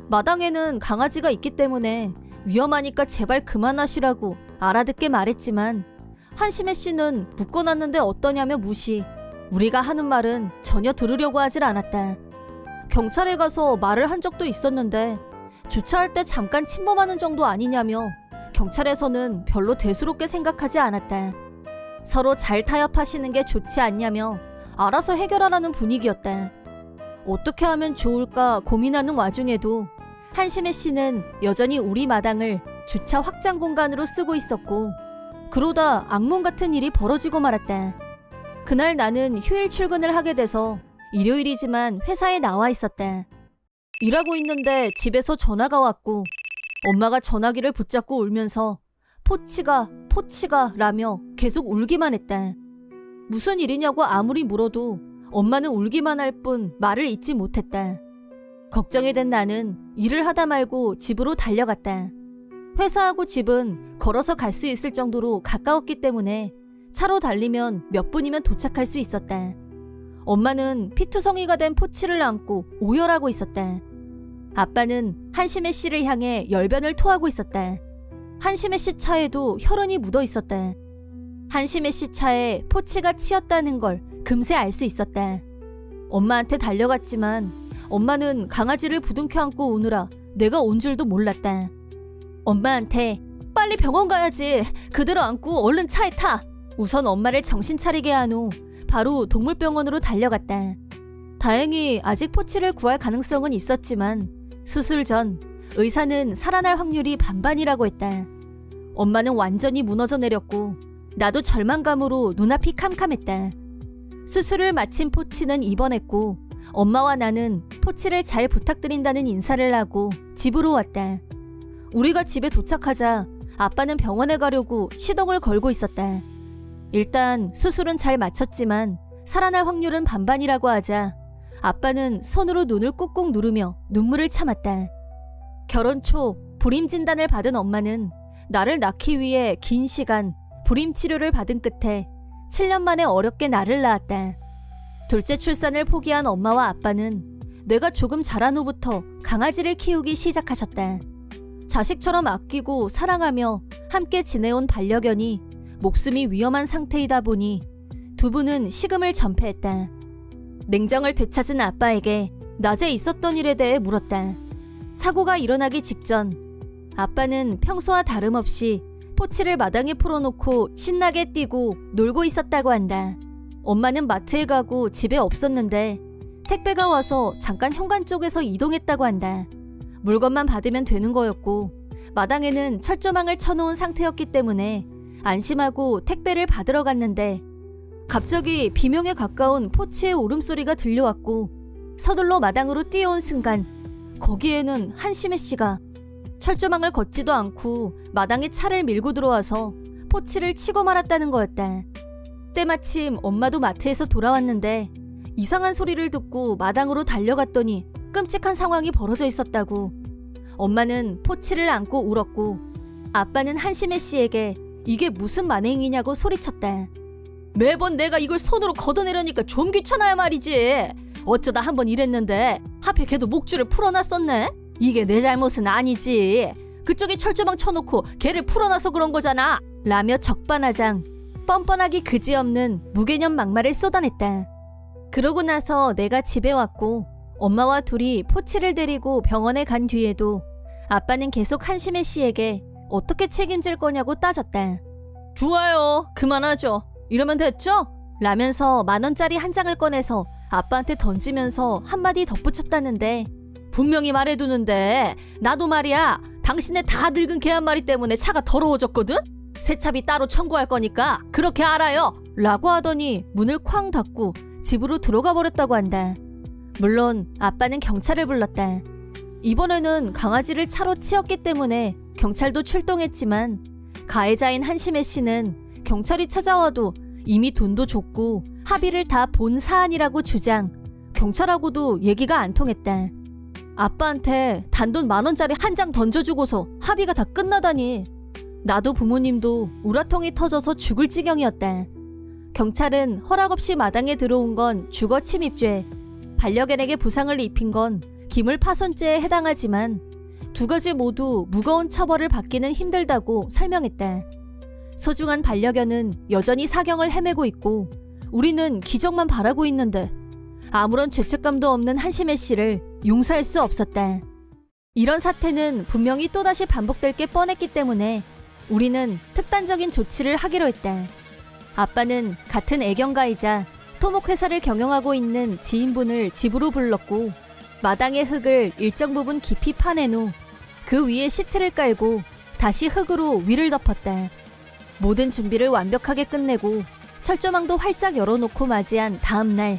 마당에는 강아지가 있기 때문에 위험하니까 제발 그만하시라고 알아듣게 말했지만 한심해 씨는 묶어놨는데 어떠냐며 무시. 우리가 하는 말은 전혀 들으려고 하질 않았다. 경찰에 가서 말을 한 적도 있었는데 주차할 때 잠깐 침범하는 정도 아니냐며 경찰에서는 별로 대수롭게 생각하지 않았다. 서로 잘 타협하시는 게 좋지 않냐며 알아서 해결하라는 분위기였다. 어떻게 하면 좋을까 고민하는 와중에도 한심해 씨는 여전히 우리 마당을 주차 확장 공간으로 쓰고 있었고 그러다 악몽 같은 일이 벌어지고 말았다. 그날 나는 휴일 출근을 하게 돼서 일요일이지만 회사에 나와 있었다. 일하고 있는데 집에서 전화가 왔고 엄마가 전화기를 붙잡고 울면서 포치가 라며 계속 울기만 했다. 무슨 일이냐고 아무리 물어도 엄마는 울기만 할 뿐 말을 잇지 못했다. 걱정이 된 나는 일을 하다 말고 집으로 달려갔다. 회사하고 집은 걸어서 갈 수 있을 정도로 가까웠기 때문에 차로 달리면 몇 분이면 도착할 수 있었다. 엄마는 피투성이가 된 포치를 안고 오열하고 있었다. 아빠는 한심혜 씨를 향해 열변을 토하고 있었다. 한심혜 씨 차에도 혈흔이 묻어 있었다. 한심혜 씨 차에 포치가 치였다는 걸 금세 알 수 있었다. 엄마한테 달려갔지만 엄마는 강아지를 부둥켜 안고 우느라 내가 온 줄도 몰랐다. 엄마한테 빨리 병원 가야지. 그대로 안고 얼른 차에 타. 우선 엄마를 정신 차리게 한 후 바로 동물병원으로 달려갔다. 다행히 아직 포치를 구할 가능성은 있었지만 수술 전 의사는 살아날 확률이 반반이라고 했다. 엄마는 완전히 무너져 내렸고 나도 절망감으로 눈앞이 캄캄했다. 수술을 마친 포치는 입원했고 엄마와 나는 포치를 잘 부탁드린다는 인사를 하고 집으로 왔다. 우리가 집에 도착하자 아빠는 병원에 가려고 시동을 걸고 있었다. 일단 수술은 잘 마쳤지만 살아날 확률은 반반이라고 하자 아빠는 손으로 눈을 꾹꾹 누르며 눈물을 참았다. 결혼 초 불임 진단을 받은 엄마는 나를 낳기 위해 긴 시간 불임 치료를 받은 끝에 7년 만에 어렵게 나를 낳았다. 둘째 출산을 포기한 엄마와 아빠는 내가 조금 자란 후부터 강아지를 키우기 시작하셨다. 자식처럼 아끼고 사랑하며 함께 지내온 반려견이 목숨이 위험한 상태이다 보니 두 분은 식음을 전폐했다. 냉정을 되찾은 아빠에게 낮에 있었던 일에 대해 물었다. 사고가 일어나기 직전 아빠는 평소와 다름없이 포치를 마당에 풀어놓고 신나게 뛰고 놀고 있었다고 한다. 엄마는 마트에 가고 집에 없었는데 택배가 와서 잠깐 현관 쪽에서 이동했다고 한다. 물건만 받으면 되는 거였고 마당에는 철조망을 쳐놓은 상태였기 때문에 안심하고 택배를 받으러 갔는데 갑자기 비명에 가까운 포치의 울음소리가 들려왔고 서둘러 마당으로 뛰어온 순간 거기에는 한심혜 씨가 철조망을 걷지도 않고 마당에 차를 밀고 들어와서 포치를 치고 말았다는 거였다. 때마침 엄마도 마트에서 돌아왔는데 이상한 소리를 듣고 마당으로 달려갔더니 끔찍한 상황이 벌어져 있었다고. 엄마는 포치를 안고 울었고 아빠는 한심혜 씨에게 이게 무슨 만행이냐고 소리쳤다. 매번 내가 이걸 손으로 걷어내려니까 좀 귀찮아야 말이지. 어쩌다 한번 이랬는데 하필 걔도 목줄을 풀어놨었네. 이게 내 잘못은 아니지. 그쪽에 철조망 쳐놓고 걔를 풀어놔서 그런 거잖아. 라며 적반하장 뻔뻔하기 그지없는 무개념 막말을 쏟아냈다. 그러고 나서 내가 집에 왔고 엄마와 둘이 포치를 데리고 병원에 간 뒤에도 아빠는 계속 한심혜 씨에게 어떻게 책임질 거냐고 따졌다. 좋아요. 그만하죠. 이러면 됐죠? 라면서 10,000원짜리 한 장을 꺼내서 아빠한테 던지면서 한마디 덧붙였다는데 분명히 말해두는데 나도 말이야 당신네 다 늙은 개 한 마리 때문에 차가 더러워졌거든? 세차비 따로 청구할 거니까 그렇게 알아요. 라고 하더니 문을 쾅 닫고 집으로 들어가 버렸다고 한다. 물론 아빠는 경찰을 불렀다. 이번에는 강아지를 차로 치었기 때문에 경찰도 출동했지만 가해자인 한심혜 씨는 경찰이 찾아와도 이미 돈도 줬고 합의를 다 본 사안이라고 주장. 경찰하고도 얘기가 안 통했다. 아빠한테 단돈 10,000원짜리 한 장 던져주고서 합의가 다 끝나다니. 나도 부모님도 우라통이 터져서 죽을 지경이었다. 경찰은 허락 없이 마당에 들어온 건 주거 침입죄, 반려견에게 부상을 입힌 건 기물파손죄에 해당하지만 두 가지 모두 무거운 처벌을 받기는 힘들다고 설명했다. 소중한 반려견은 여전히 사경을 헤매고 있고 우리는 기적만 바라고 있는데 아무런 죄책감도 없는 한심혜 씨를 용서할 수 없었다. 이런 사태는 분명히 또다시 반복될 게 뻔했기 때문에 우리는 특단적인 조치를 하기로 했다. 아빠는 같은 애견가이자 토목회사를 경영하고 있는 지인분을 집으로 불렀고 마당의 흙을 일정 부분 깊이 파낸 후 그 위에 시트를 깔고 다시 흙으로 위를 덮었다. 모든 준비를 완벽하게 끝내고 철조망도 활짝 열어놓고 맞이한 다음 날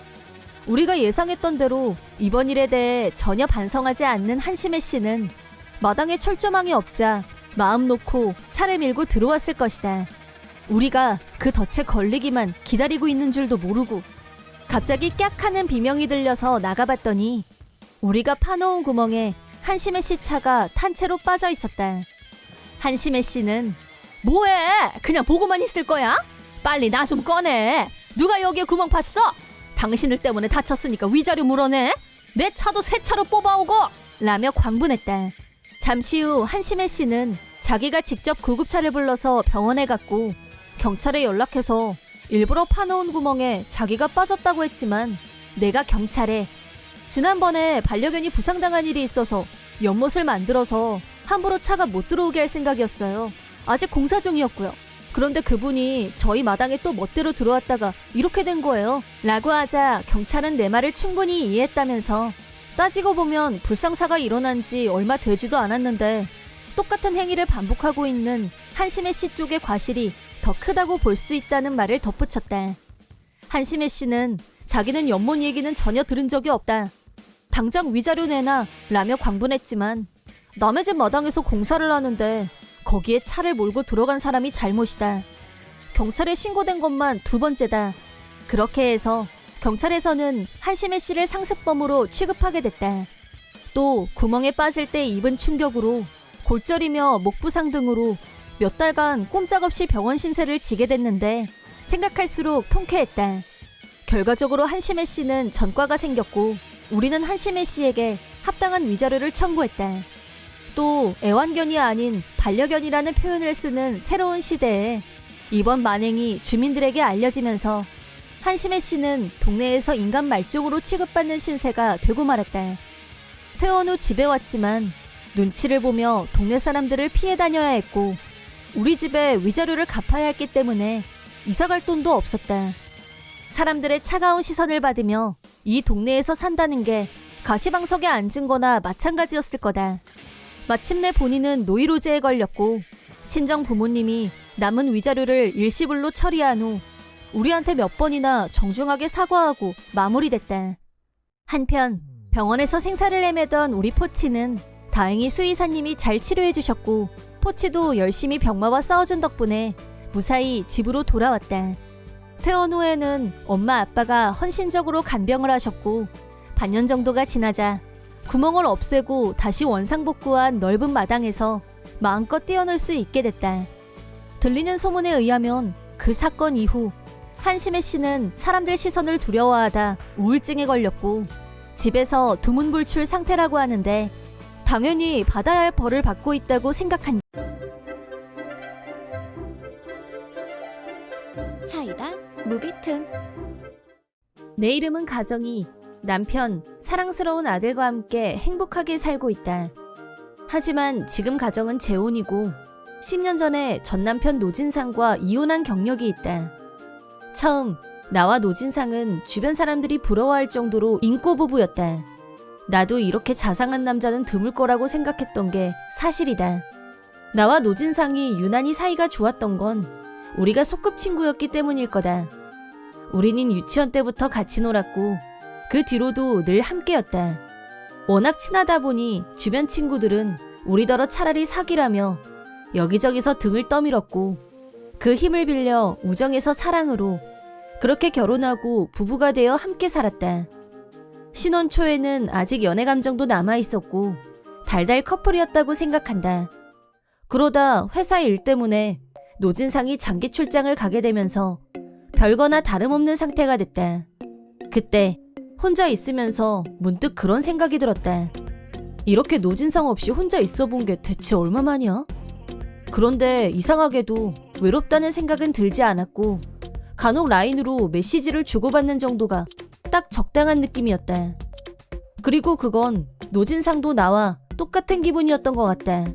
우리가 예상했던 대로 이번 일에 대해 전혀 반성하지 않는 한심혜 씨는 마당에 철조망이 없자 마음 놓고 차를 밀고 들어왔을 것이다. 우리가 그 덫에 걸리기만 기다리고 있는 줄도 모르고 갑자기 깍 하는 비명이 들려서 나가봤더니 우리가 파놓은 구멍에 한심해 씨 차가 탄 채로 빠져 있었다. 한심해 씨는 뭐해? 그냥 보고만 있을 거야? 빨리 나 좀 꺼내. 누가 여기에 구멍 팠어? 당신들 때문에 다쳤으니까 위자료 물어내? 내 차도 새 차로 뽑아오고! 라며 광분했다. 잠시 후 한심해 씨는 자기가 직접 구급차를 불러서 병원에 갔고 경찰에 연락해서 일부러 파놓은 구멍에 자기가 빠졌다고 했지만 내가 경찰에 지난번에 반려견이 부상당한 일이 있어서 연못을 만들어서 함부로 차가 못 들어오게 할 생각이었어요. 아직 공사 중이었고요. 그런데 그분이 저희 마당에 또 멋대로 들어왔다가 이렇게 된 거예요. 라고 하자 경찰은 내 말을 충분히 이해했다면서 따지고 보면 불상사가 일어난 지 얼마 되지도 않았는데 똑같은 행위를 반복하고 있는 한심해 씨 쪽의 과실이 더 크다고 볼 수 있다는 말을 덧붙였다. 한심해 씨는 자기는 연못 얘기는 전혀 들은 적이 없다. 당장 위자료 내놔 라며 광분했지만 남의 집 마당에서 공사를 하는데 거기에 차를 몰고 들어간 사람이 잘못이다. 경찰에 신고된 것만 2번째다. 그렇게 해서 경찰에서는 한심해 씨를 상습범으로 취급하게 됐다. 또 구멍에 빠질 때 입은 충격으로 골절이며 목 부상 등으로 몇 달간 꼼짝없이 병원 신세를 지게 됐는데 생각할수록 통쾌했다. 결과적으로 한심해 씨는 전과가 생겼고 우리는 한심해 씨에게 합당한 위자료를 청구했다. 또 애완견이 아닌 반려견이라는 표현을 쓰는 새로운 시대에 이번 만행이 주민들에게 알려지면서 한심해 씨는 동네에서 인간 말종으로 취급받는 신세가 되고 말았다. 퇴원 후 집에 왔지만 눈치를 보며 동네 사람들을 피해 다녀야 했고 우리 집에 위자료를 갚아야 했기 때문에 이사갈 돈도 없었다. 사람들의 차가운 시선을 받으며 이 동네에서 산다는 게 가시방석에 앉은 거나 마찬가지였을 거다. 마침내 본인은 노이로제에 걸렸고 친정 부모님이 남은 위자료를 일시불로 처리한 후 우리한테 몇 번이나 정중하게 사과하고 마무리됐다. 한편 병원에서 생사를 헤매던 우리 포치는 다행히 수의사님이 잘 치료해 주셨고 포치도 열심히 병마와 싸워준 덕분에 무사히 집으로 돌아왔다. 퇴원 후에는 엄마 아빠가 헌신적으로 간병을 하셨고 반년 정도가 지나자 구멍을 없애고 다시 원상복구한 넓은 마당에서 마음껏 뛰어놀 수 있게 됐다. 들리는 소문에 의하면 그 사건 이후 한심해 씨는 사람들 시선을 두려워하다 우울증에 걸렸고 집에서 두문불출 상태라고 하는데 당연히 받아야 할 벌을 받고 있다고 생각한다. 사이다 무비튼. 내 이름은 가정이 남편, 사랑스러운 아들과 함께 행복하게 살고 있다. 하지만 지금 가정은 재혼이고 10년 전에 전 남편 노진상과 이혼한 경력이 있다. 처음 나와 노진상은 주변 사람들이 부러워할 정도로 인꼬 부부였다. 나도 이렇게 자상한 남자는 드물 거라고 생각했던 게 사실이다. 나와 노진상이 유난히 사이가 좋았던 건 우리가 소꿉친구였기 때문일 거다. 우리는 유치원 때부터 같이 놀았고 그 뒤로도 늘 함께였다. 워낙 친하다 보니 주변 친구들은 우리더러 차라리 사귀라며 여기저기서 등을 떠밀었고 그 힘을 빌려 우정에서 사랑으로 그렇게 결혼하고 부부가 되어 함께 살았다. 신혼 초에는 아직 연애 감정도 남아있었고 달달 커플이었다고 생각한다. 그러다 회사 일 때문에 노진상이 장기 출장을 가게 되면서 별거나 다름없는 상태가 됐다. 그때 혼자 있으면서 문득 그런 생각이 들었다. 이렇게 노진상 없이 혼자 있어 본 게 대체 얼마만이야? 그런데 이상하게도 외롭다는 생각은 들지 않았고 간혹 라인으로 메시지를 주고받는 정도가 딱 적당한 느낌이었다. 그리고 그건 노진상도 나와 똑같은 기분이었던 것 같다.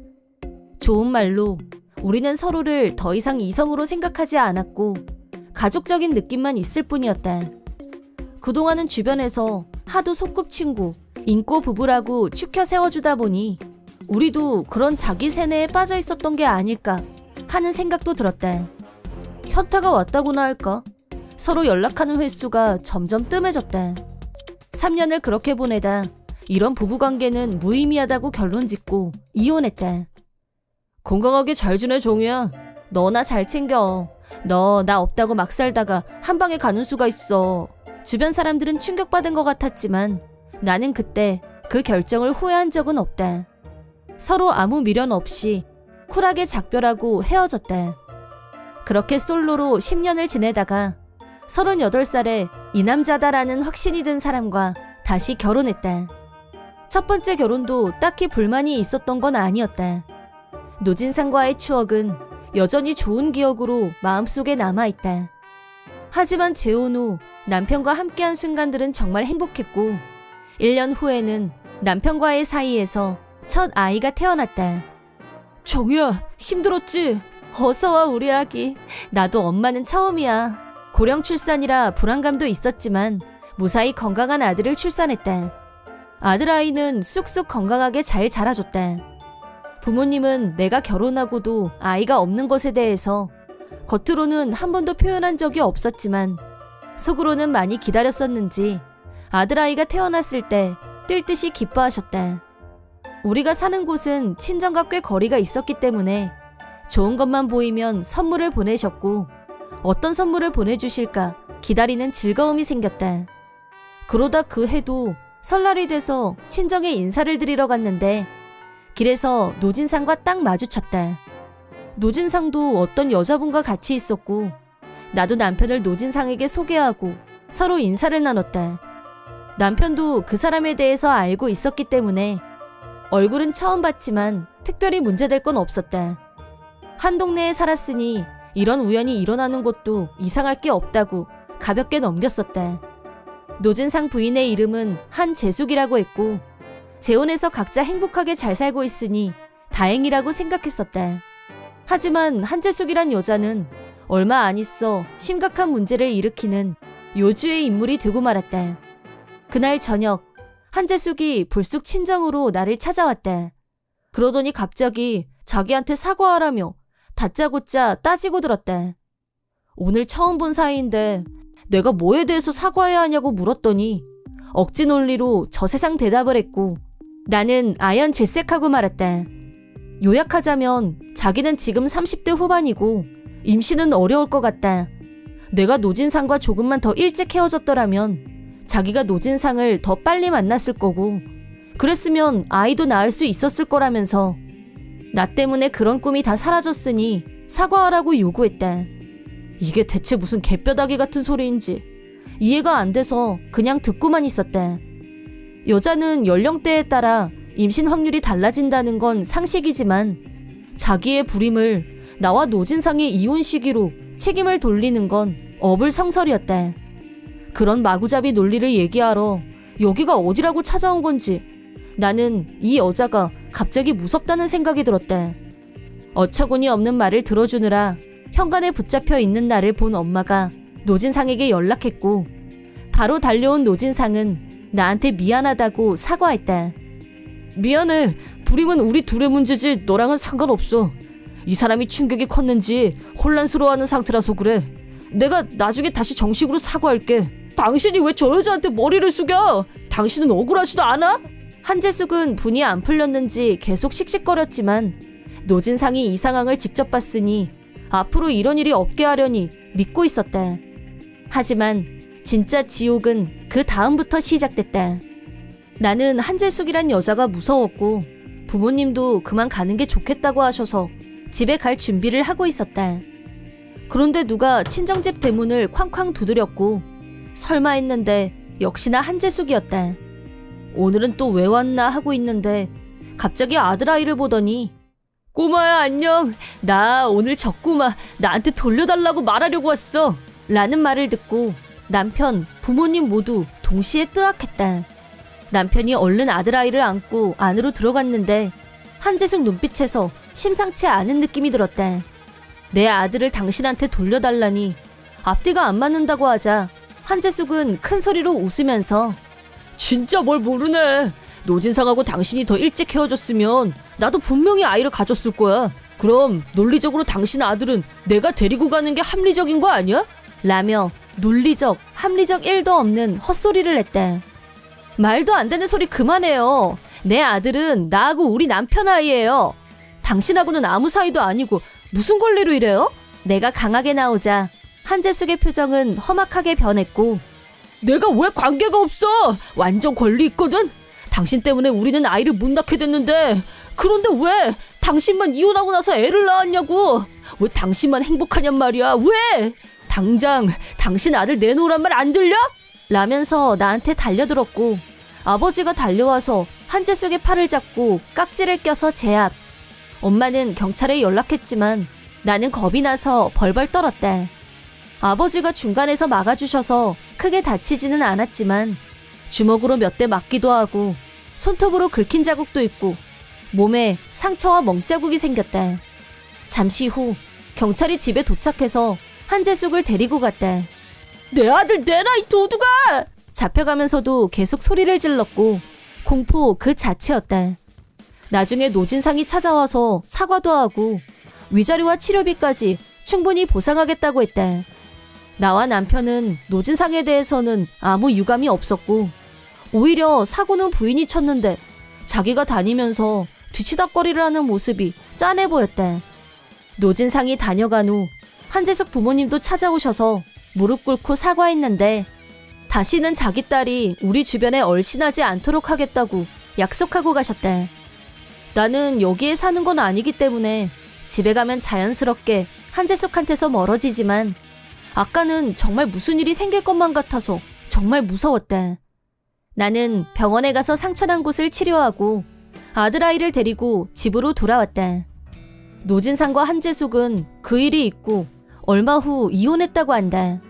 좋은 말로 우리는 서로를 더 이상 이성으로 생각하지 않았고 가족적인 느낌만 있을 뿐이었다. 그동안은 주변에서 하도 소꿉친구, 인꼬 부부라고 추켜 세워주다 보니 우리도 그런 자기 세뇌에 빠져 있었던 게 아닐까 하는 생각도 들었다. 현타가 왔다고나 할까? 서로 연락하는 횟수가 점점 뜸해졌다. 3년을 그렇게 보내다 이런 부부관계는 무의미하다고 결론짓고 이혼했다. 건강하게 잘 지내, 종이야. 너나 잘 챙겨. 너 나 없다고 막 살다가 한 방에 가는 수가 있어. 주변 사람들은 충격받은 것 같았지만 나는 그때 그 결정을 후회한 적은 없다. 서로 아무 미련 없이 쿨하게 작별하고 헤어졌다. 그렇게 솔로로 10년을 지내다가 38살에 이 남자다라는 확신이 든 사람과 다시 결혼했다. 첫 번째 결혼도 딱히 불만이 있었던 건 아니었다. 노진상과의 추억은 여전히 좋은 기억으로 마음속에 남아있다. 하지만 재혼 후 남편과 함께한 순간들은 정말 행복했고 1년 후에는 남편과의 사이에서 첫 아이가 태어났다. 정이야, 힘들었지? 어서와 우리 아기. 나도 엄마는 처음이야. 고령 출산이라 불안감도 있었지만 무사히 건강한 아들을 출산했다. 아들아이는 쑥쑥 건강하게 잘 자라줬다. 부모님은 내가 결혼하고도 아이가 없는 것에 대해서 겉으로는 한 번도 표현한 적이 없었지만 속으로는 많이 기다렸었는지 아들아이가 태어났을 때 뛸 듯이 기뻐하셨다. 우리가 사는 곳은 친정과 꽤 거리가 있었기 때문에 좋은 것만 보이면 선물을 보내셨고 어떤 선물을 보내주실까 기다리는 즐거움이 생겼다. 그러다 그 해도 설날이 돼서 친정에 인사를 드리러 갔는데 길에서 노진상과 딱 마주쳤다. 노진상도 어떤 여자분과 같이 있었고 나도 남편을 노진상에게 소개하고 서로 인사를 나눴다. 남편도 그 사람에 대해서 알고 있었기 때문에 얼굴은 처음 봤지만 특별히 문제될 건 없었다. 한 동네에 살았으니 이런 우연이 일어나는 것도 이상할 게 없다고 가볍게 넘겼었다. 노진상 부인의 이름은 한재숙이라고 했고 재혼해서 각자 행복하게 잘 살고 있으니 다행이라고 생각했었다. 하지만 한재숙이란 여자는 얼마 안 있어 심각한 문제를 일으키는 요주의 인물이 되고 말았다. 그날 저녁 한재숙이 불쑥 친정으로 나를 찾아왔다. 그러더니 갑자기 자기한테 사과하라며 다짜고짜 따지고 들었다. 오늘 처음 본 사이인데 내가 뭐에 대해서 사과해야 하냐고 물었더니 억지 논리로 저세상 대답을 했고 나는 아연 질색하고 말았다. 요약하자면 자기는 지금 30대 후반이고 임신은 어려울 것 같다. 내가 노진상과 조금만 더 일찍 헤어졌더라면 자기가 노진상을 더 빨리 만났을 거고 그랬으면 아이도 낳을 수 있었을 거라면서 나 때문에 그런 꿈이 다 사라졌으니 사과하라고 요구했다. 이게 대체 무슨 개뼈다귀 같은 소리인지 이해가 안 돼서 그냥 듣고만 있었다. 여자는 연령대에 따라 임신 확률이 달라진다는 건 상식이지만 자기의 불임을 나와 노진상의 이혼 시기로 책임을 돌리는 건 어불성설이었다. 그런 마구잡이 논리를 얘기하러 여기가 어디라고 찾아온 건지 나는 이 여자가 갑자기 무섭다는 생각이 들었다. 어처구니 없는 말을 들어주느라 현관에 붙잡혀 있는 나를 본 엄마가 노진상에게 연락했고 바로 달려온 노진상은 나한테 미안하다고 사과했다. 미안해. 불임은 우리 둘의 문제지 너랑은 상관없어. 이 사람이 충격이 컸는지 혼란스러워하는 상태라서 그래. 내가 나중에 다시 정식으로 사과할게. 당신이 왜 저 여자한테 머리를 숙여? 당신은 억울하지도 않아? 한재숙은 분이 안 풀렸는지 계속 씩씩거렸지만 노진상이 이 상황을 직접 봤으니 앞으로 이런 일이 없게 하려니 믿고 있었다. 하지만 진짜 지옥은 그 다음부터 시작됐다. 나는 한재숙이란 여자가 무서웠고 부모님도 그만 가는 게 좋겠다고 하셔서 집에 갈 준비를 하고 있었다. 그런데 누가 친정집 대문을 쾅쾅 두드렸고 설마 했는데 역시나 한재숙이었다. 오늘은 또 왜 왔나 하고 있는데 갑자기 아들아이를 보더니 꼬마야 안녕. 나 오늘 저 꼬마 나한테 돌려달라고 말하려고 왔어. 라는 말을 듣고 남편, 부모님 모두 동시에 뜨악했다. 남편이 얼른 아들아이를 안고 안으로 들어갔는데 한재숙 눈빛에서 심상치 않은 느낌이 들었다. 내 아들을 당신한테 돌려달라니 앞뒤가 안 맞는다고 하자 한재숙은 큰 소리로 웃으면서 진짜 뭘 모르네. 노진상하고 당신이 더 일찍 헤어졌으면 나도 분명히 아이를 가졌을 거야. 그럼 논리적으로 당신 아들은 내가 데리고 가는 게 합리적인 거 아니야? 라며 논리적, 합리적 1도 없는 헛소리를 했다. 말도 안 되는 소리 그만해요. 내 아들은 나하고 우리 남편 아이예요. 당신하고는 아무 사이도 아니고 무슨 권리로 이래요? 내가 강하게 나오자 한재숙의 표정은 험악하게 변했고 내가 왜 관계가 없어? 완전 권리 있거든? 당신 때문에 우리는 아이를 못 낳게 됐는데 그런데 왜 당신만 이혼하고 나서 애를 낳았냐고? 왜 당신만 행복하냔 말이야? 왜? 당장 당신 아들 내놓으란 말 안 들려? 라면서 나한테 달려들었고 아버지가 달려와서 한재숙의 팔을 잡고 깍지를 껴서 제압. 엄마는 경찰에 연락했지만 나는 겁이 나서 벌벌 떨었다. 아버지가 중간에서 막아주셔서 크게 다치지는 않았지만 주먹으로 몇 대 맞기도 하고 손톱으로 긁힌 자국도 있고 몸에 상처와 멍자국이 생겼다. 잠시 후 경찰이 집에 도착해서 한재숙을 데리고 갔다. 내 아들 내놔 이 도둑아! 잡혀가면서도 계속 소리를 질렀고 공포 그 자체였다. 나중에 노진상이 찾아와서 사과도 하고 위자료와 치료비까지 충분히 보상하겠다고 했다. 나와 남편은 노진상에 대해서는 아무 유감이 없었고 오히려 사고는 부인이 쳤는데 자기가 다니면서 뒤치다꺼리를 하는 모습이 짠해 보였다. 노진상이 다녀간 후 한재숙 부모님도 찾아오셔서 무릎 꿇고 사과했는데 다시는 자기 딸이 우리 주변에 얼씬하지 않도록 하겠다고 약속하고 가셨다. 나는 여기에 사는 건 아니기 때문에 집에 가면 자연스럽게 한재숙한테서 멀어지지만 아까는 정말 무슨 일이 생길 것만 같아서 정말 무서웠다. 나는 병원에 가서 상처난 곳을 치료하고 아들아이를 데리고 집으로 돌아왔다. 노진상과 한재숙은 그 일이 있고 얼마 후 이혼했다고 한다.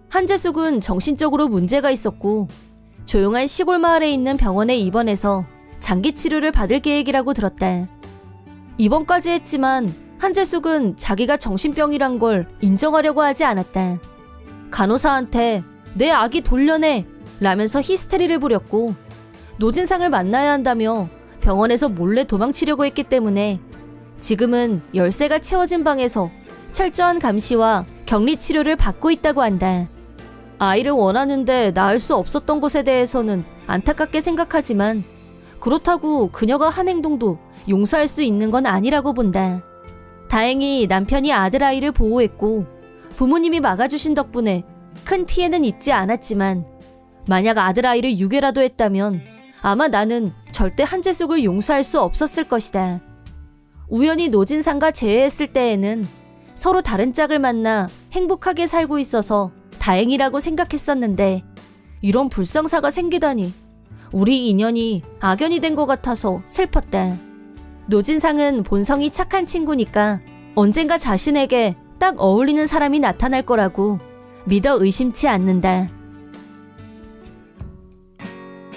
한재숙은 정신적으로 문제가 있었고 조용한 시골 마을에 있는 병원에 입원해서 장기 치료를 받을 계획이라고 들었다. 입원까지 했지만 한재숙은 자기가 정신병이란 걸 인정하려고 하지 않았다. 간호사한테 내 아기 돌려내 라면서 히스테리를 부렸고 노진상을 만나야 한다며 병원에서 몰래 도망치려고 했기 때문에 지금은 열쇠가 채워진 방에서 철저한 감시와 격리 치료를 받고 있다고 한다. 아이를 원하는데 낳을 수 없었던 것에 대해서는 안타깝게 생각하지만 그렇다고 그녀가 한 행동도 용서할 수 있는 건 아니라고 본다. 다행히 남편이 아들아이를 보호했고 부모님이 막아주신 덕분에 큰 피해는 입지 않았지만 만약 아들아이를 유괴라도 했다면 아마 나는 절대 한재숙을 용서할 수 없었을 것이다. 우연히 노진상과 재회했을 때에는 서로 다른 짝을 만나 행복하게 살고 있어서 다행이라고 생각했었는데 이런 불상사가 생기다니 우리 인연이 악연이 된 것 같아서 슬펐다. 노진상은 본성이 착한 친구니까 언젠가 자신에게 딱 어울리는 사람이 나타날 거라고 믿어 의심치 않는다.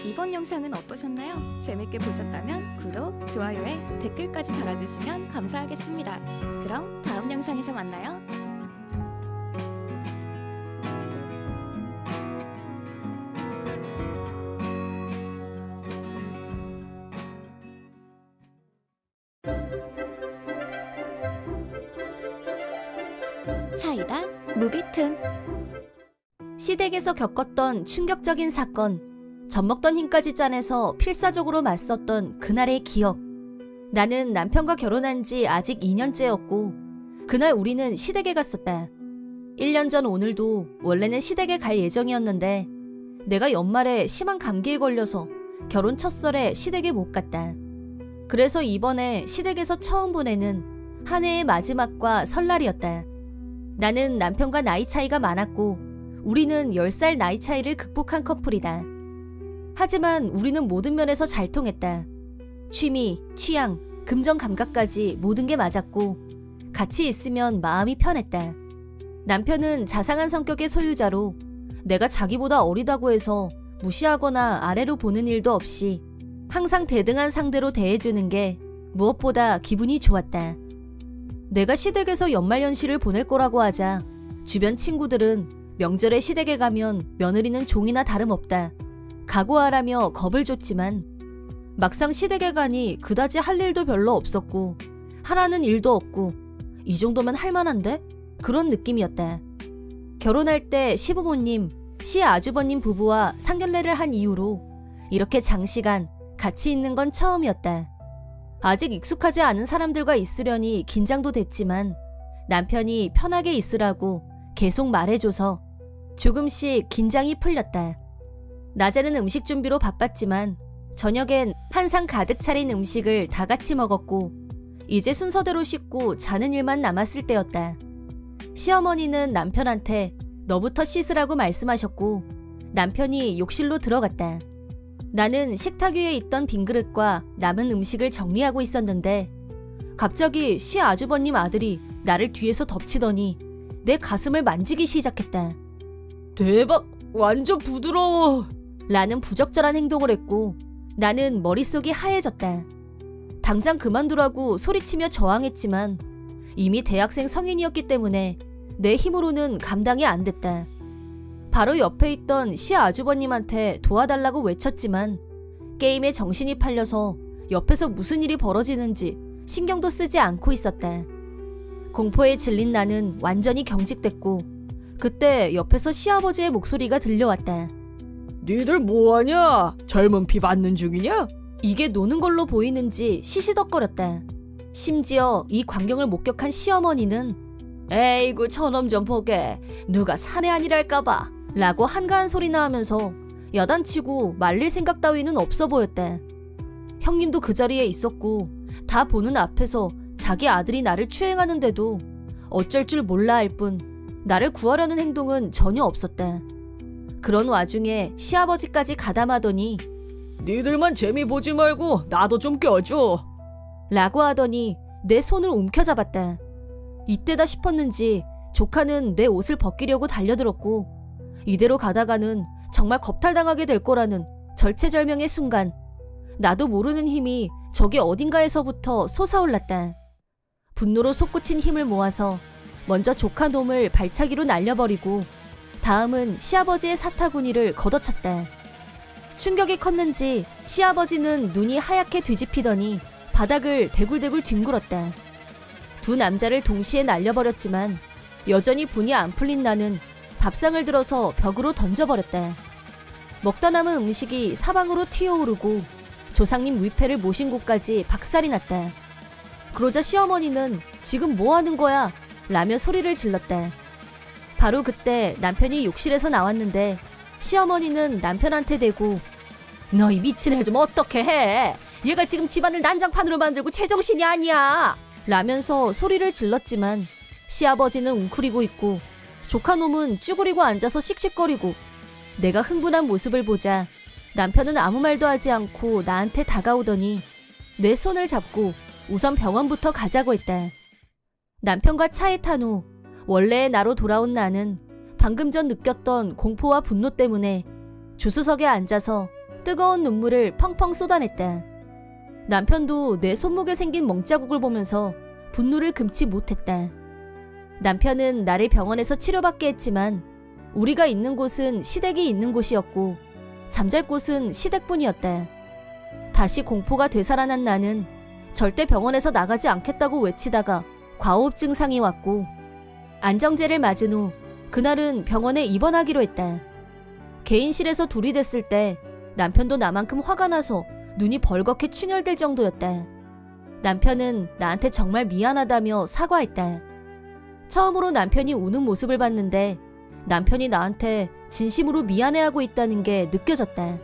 이번 영상은 어떠셨나요? 재밌게 보셨다면 구독, 좋아요에 댓글까지 달아주시면 감사하겠습니다. 그럼 다음 영상에서 만나요. 사이다 무비튼. 시댁에서 겪었던 충격적인 사건. 젖먹던 힘까지 짜내서 필사적으로 맞섰던 그날의 기억. 나는 남편과 결혼한 지 아직 2년째였고 그날 우리는 시댁에 갔었다. 1년 전 오늘도 원래는 시댁에 갈 예정이었는데 내가 연말에 심한 감기에 걸려서 결혼 첫 설에 시댁에 못 갔다. 그래서 이번에 시댁에서 처음 보내는 한 해의 마지막과 설날이었다. 나는 남편과 나이 차이가 많았고 우리는 10살 나이 차이를 극복한 커플이다. 하지만 우리는 모든 면에서 잘 통했다. 취미, 취향, 금전 감각까지 모든 게 맞았고 같이 있으면 마음이 편했다. 남편은 자상한 성격의 소유자로 내가 자기보다 어리다고 해서 무시하거나 아래로 보는 일도 없이 항상 대등한 상대로 대해주는 게 무엇보다 기분이 좋았다. 내가 시댁에서 연말연시를 보낼 거라고 하자 주변 친구들은 명절에 시댁에 가면 며느리는 종이나 다름없다. 각오하라며 겁을 줬지만 막상 시댁에 가니 그다지 할 일도 별로 없었고 하라는 일도 없고 이 정도면 할만한데? 그런 느낌이었다. 결혼할 때 시부모님, 시아주버님 부부와 상견례를 한 이후로 이렇게 장시간 같이 있는 건 처음이었다. 아직 익숙하지 않은 사람들과 있으려니 긴장도 됐지만 남편이 편하게 있으라고 계속 말해줘서 조금씩 긴장이 풀렸다. 낮에는 음식 준비로 바빴지만 저녁엔 한 상 가득 차린 음식을 다 같이 먹었고 이제 순서대로 씻고 자는 일만 남았을 때였다. 시어머니는 남편한테 너부터 씻으라고 말씀하셨고 남편이 욕실로 들어갔다. 나는 식탁 위에 있던 빈 그릇과 남은 음식을 정리하고 있었는데 갑자기 시아주버님 아들이 나를 뒤에서 덮치더니 내 가슴을 만지기 시작했다. 대박! 완전 부드러워! 라는 부적절한 행동을 했고 나는 머릿속이 하얘졌다. 당장 그만두라고 소리치며 저항했지만 이미 대학생 성인이었기 때문에 내 힘으로는 감당이 안 됐다. 바로 옆에 있던 시아주버님한테 도와달라고 외쳤지만 게임에 정신이 팔려서 옆에서 무슨 일이 벌어지는지 신경도 쓰지 않고 있었다. 공포에 질린 나는 완전히 경직됐고 그때 옆에서 시아버지의 목소리가 들려왔다. 니들 뭐하냐? 젊은 피 받는 중이냐? 이게 노는 걸로 보이는지 시시덕거렸다. 심지어 이 광경을 목격한 시어머니는 에이구 저놈 좀 보게 누가 사내 아니랄까봐 라고 한가한 소리나 하면서 야단치고 말릴 생각 따위는 없어 보였다. 형님도 그 자리에 있었고 다 보는 앞에서 자기 아들이 나를 추행하는데도 어쩔 줄 몰라 할 뿐 나를 구하려는 행동은 전혀 없었다. 그런 와중에 시아버지까지 가담하더니 니들만 재미 보지 말고 나도 좀 껴줘. 라고 하더니 내 손을 움켜잡았다. 이때다 싶었는지 조카는 내 옷을 벗기려고 달려들었고 이대로 가다가는 정말 겁탈당하게 될 거라는 절체절명의 순간 나도 모르는 힘이 저기 어딘가에서부터 솟아올랐다. 분노로 솟구친 힘을 모아서 먼저 조카 놈을 발차기로 날려버리고 다음은 시아버지의 사타구니를 걷어찼다. 충격이 컸는지 시아버지는 눈이 하얗게 뒤집히더니 바닥을 대굴대굴 뒹굴었다. 두 남자를 동시에 날려버렸지만 여전히 분이 안 풀린 나는 밥상을 들어서 벽으로 던져버렸다. 먹다 남은 음식이 사방으로 튀어오르고 조상님 위패를 모신 곳까지 박살이 났다. 그러자 시어머니는 지금 뭐 하는 거야? 라며 소리를 질렀다. 바로 그때 남편이 욕실에서 나왔는데 시어머니는 남편한테 대고 너 이 미친 애 좀 어떻게 해? 얘가 지금 집안을 난장판으로 만들고 제정신이 아니야! 라면서 소리를 질렀지만 시아버지는 웅크리고 있고 조카놈은 쭈그리고 앉아서 씩씩거리고 내가 흥분한 모습을 보자 남편은 아무 말도 하지 않고 나한테 다가오더니 내 손을 잡고 우선 병원부터 가자고 했다. 남편과 차에 탄 후 원래의 나로 돌아온 나는 방금 전 느꼈던 공포와 분노 때문에 주수석에 앉아서 뜨거운 눈물을 펑펑 쏟아냈다. 남편도 내 손목에 생긴 멍자국을 보면서 분노를 금치 못했다. 남편은 나를 병원에서 치료받게 했지만 우리가 있는 곳은 시댁이 있는 곳이었고 잠잘 곳은 시댁뿐이었다. 다시 공포가 되살아난 나는 절대 병원에서 나가지 않겠다고 외치다가 과호흡 증상이 왔고 안정제를 맞은 후 그날은 병원에 입원하기로 했다. 개인실에서 둘이 됐을 때 남편도 나만큼 화가 나서 눈이 벌겋게 충혈될 정도였다. 남편은 나한테 정말 미안하다며 사과했다. 처음으로 남편이 우는 모습을 봤는데 남편이 나한테 진심으로 미안해하고 있다는 게 느껴졌다.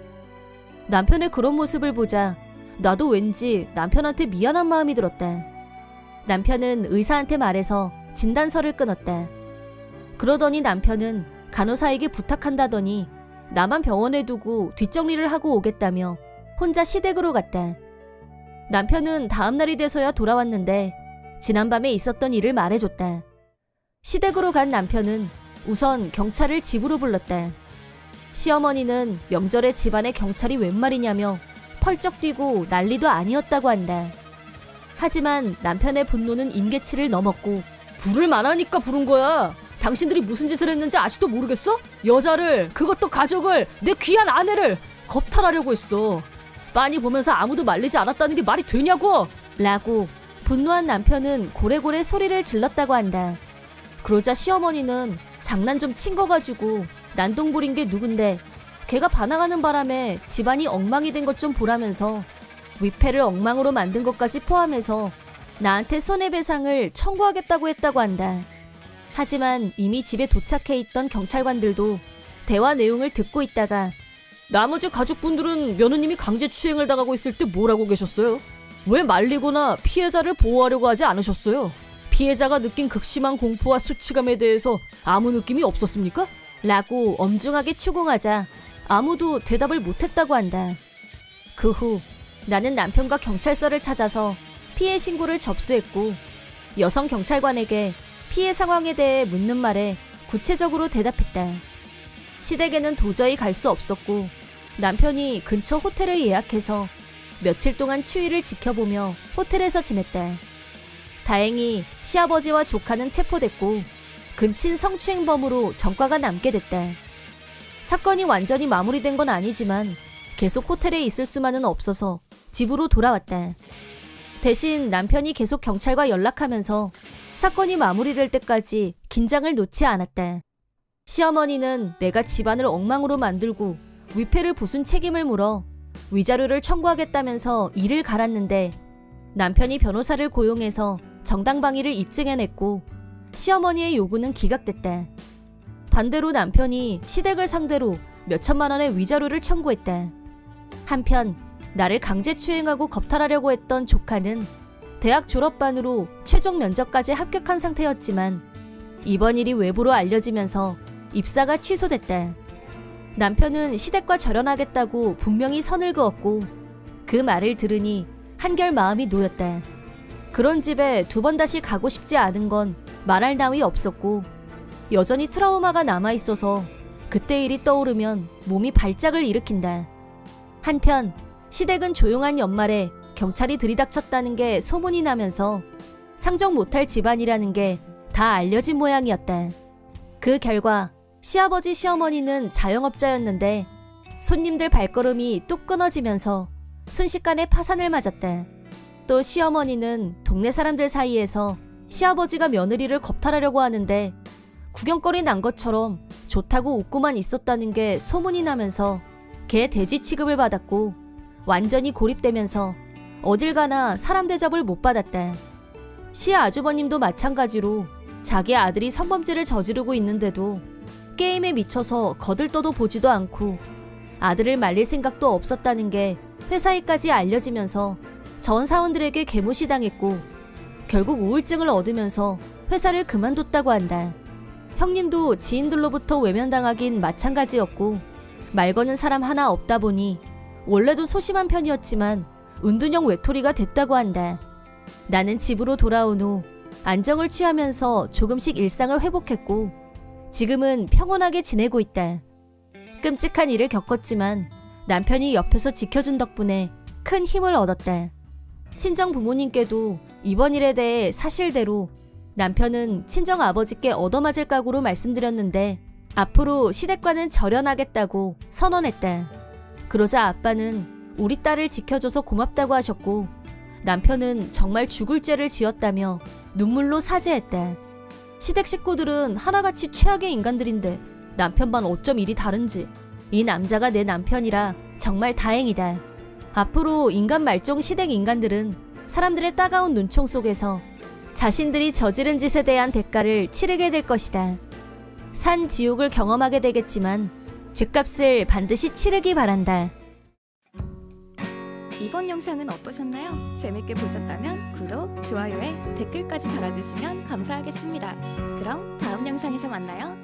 남편의 그런 모습을 보자 나도 왠지 남편한테 미안한 마음이 들었다. 남편은 의사한테 말해서 진단서를 끊었다. 그러더니 남편은 간호사에게 부탁한다더니 나만 병원에 두고 뒷정리를 하고 오겠다며 혼자 시댁으로 갔다. 남편은 다음날이 돼서야 돌아왔는데 지난밤에 있었던 일을 말해줬다. 시댁으로 간 남편은 우선 경찰을 집으로 불렀다. 시어머니는 명절에 집안에 경찰이 웬 말이냐며 펄쩍 뛰고 난리도 아니었다고 한다. 하지만 남편의 분노는 임계치를 넘었고 부를 만하니까 부른 거야. 당신들이 무슨 짓을 했는지 아직도 모르겠어? 여자를, 그것도 가족을, 내 귀한 아내를 겁탈하려고 했어. 빤히 보면서 아무도 말리지 않았다는 게 말이 되냐고! 라고 분노한 남편은 고래고래 소리를 질렀다고 한다. 그러자 시어머니는 장난 좀 친 거 가지고 난동 부린 게 누군데 걔가 반항하는 바람에 집안이 엉망이 된 것 좀 보라면서 위패를 엉망으로 만든 것까지 포함해서 나한테 손해배상을 청구하겠다고 했다고 한다. 하지만 이미 집에 도착해 있던 경찰관들도 대화 내용을 듣고 있다가 나머지 가족분들은 며느님이 강제추행을 당하고 있을 때 뭘 하고 계셨어요? 왜 말리거나 피해자를 보호하려고 하지 않으셨어요? 피해자가 느낀 극심한 공포와 수치감에 대해서 아무 느낌이 없었습니까? 라고 엄중하게 추궁하자 아무도 대답을 못했다고 한다. 그 후 나는 남편과 경찰서를 찾아서 피해 신고를 접수했고 여성 경찰관에게 피해 상황에 대해 묻는 말에 구체적으로 대답했다. 시댁에는 도저히 갈 수 없었고 남편이 근처 호텔을 예약해서 며칠 동안 추위를 지켜보며 호텔에서 지냈다. 다행히 시아버지와 조카는 체포됐고 근친 성추행범으로 전과가 남게 됐다. 사건이 완전히 마무리된 건 아니지만 계속 호텔에 있을 수만은 없어서 집으로 돌아왔다. 대신 남편이 계속 경찰과 연락하면서 사건이 마무리될 때까지 긴장을 놓지 않았다. 시어머니는 내가 집안을 엉망으로 만들고 위패를 부순 책임을 물어 위자료를 청구하겠다면서 이를 갈았는데 남편이 변호사를 고용해서 정당방위를 입증해냈고 시어머니의 요구는 기각됐다. 반대로 남편이 시댁을 상대로 몇천만 원의 위자료를 청구했다. 한편 나를 강제추행하고 겁탈하려고 했던 조카는 대학 졸업반으로 최종 면접까지 합격한 상태였지만 이번 일이 외부로 알려지면서 입사가 취소됐다. 남편은 시댁과 절연하겠다고 분명히 선을 그었고 그 말을 들으니 한결 마음이 놓였다. 그런 집에 두 번 다시 가고 싶지 않은 건 말할 나위 없었고 여전히 트라우마가 남아있어서 그때 일이 떠오르면 몸이 발작을 일으킨다. 한편 시댁은 조용한 연말에 경찰이 들이닥쳤다는 게 소문이 나면서 상정 못할 집안이라는 게 다 알려진 모양이었다. 그 결과 시아버지 시어머니는 자영업자였는데 손님들 발걸음이 뚝 끊어지면서 순식간에 파산을 맞았다. 또 시어머니는 동네 사람들 사이에서 시아버지가 며느리를 겁탈하려고 하는데 구경거리 난 것처럼 좋다고 웃고만 있었다는 게 소문이 나면서 개 돼지 취급을 받았고 완전히 고립되면서 어딜 가나 사람 대접을 못 받았다. 시 아주버님도 마찬가지로 자기 아들이 성범죄를 저지르고 있는데도 게임에 미쳐서 거들떠도 보지도 않고 아들을 말릴 생각도 없었다는 게 회사에까지 알려지면서 전 사원들에게 개무시당했고 결국 우울증을 얻으면서 회사를 그만뒀다고 한다. 형님도 지인들로부터 외면당하긴 마찬가지였고 말 거는 사람 하나 없다 보니 원래도 소심한 편이었지만 은둔형 외톨이가 됐다고 한다. 나는 집으로 돌아온 후 안정을 취하면서 조금씩 일상을 회복했고 지금은 평온하게 지내고 있다. 끔찍한 일을 겪었지만 남편이 옆에서 지켜준 덕분에 큰 힘을 얻었다. 친정 부모님께도 이번 일에 대해 사실대로 남편은 친정 아버지께 얻어맞을 각오로 말씀드렸는데 앞으로 시댁과는 절연하겠다고 선언했다. 그러자 아빠는 우리 딸을 지켜줘서 고맙다고 하셨고 남편은 정말 죽을 죄를 지었다며 눈물로 사죄했다. 시댁 식구들은 하나같이 최악의 인간들인데 남편만 어쩜 일이 다른지 이 남자가 내 남편이라 정말 다행이다. 앞으로 인간 말종 시댁 인간들은 사람들의 따가운 눈총 속에서 자신들이 저지른 짓에 대한 대가를 치르게 될 것이다. 산 지옥을 경험하게 되겠지만 죗값을 반드시 치르기 바란다. 이번 영상은 어떠셨나요? 재밌게 보셨다면 구독, 좋아요에 댓글까지 달아주시면 감사하겠습니다. 그럼 다음 영상에서 만나요.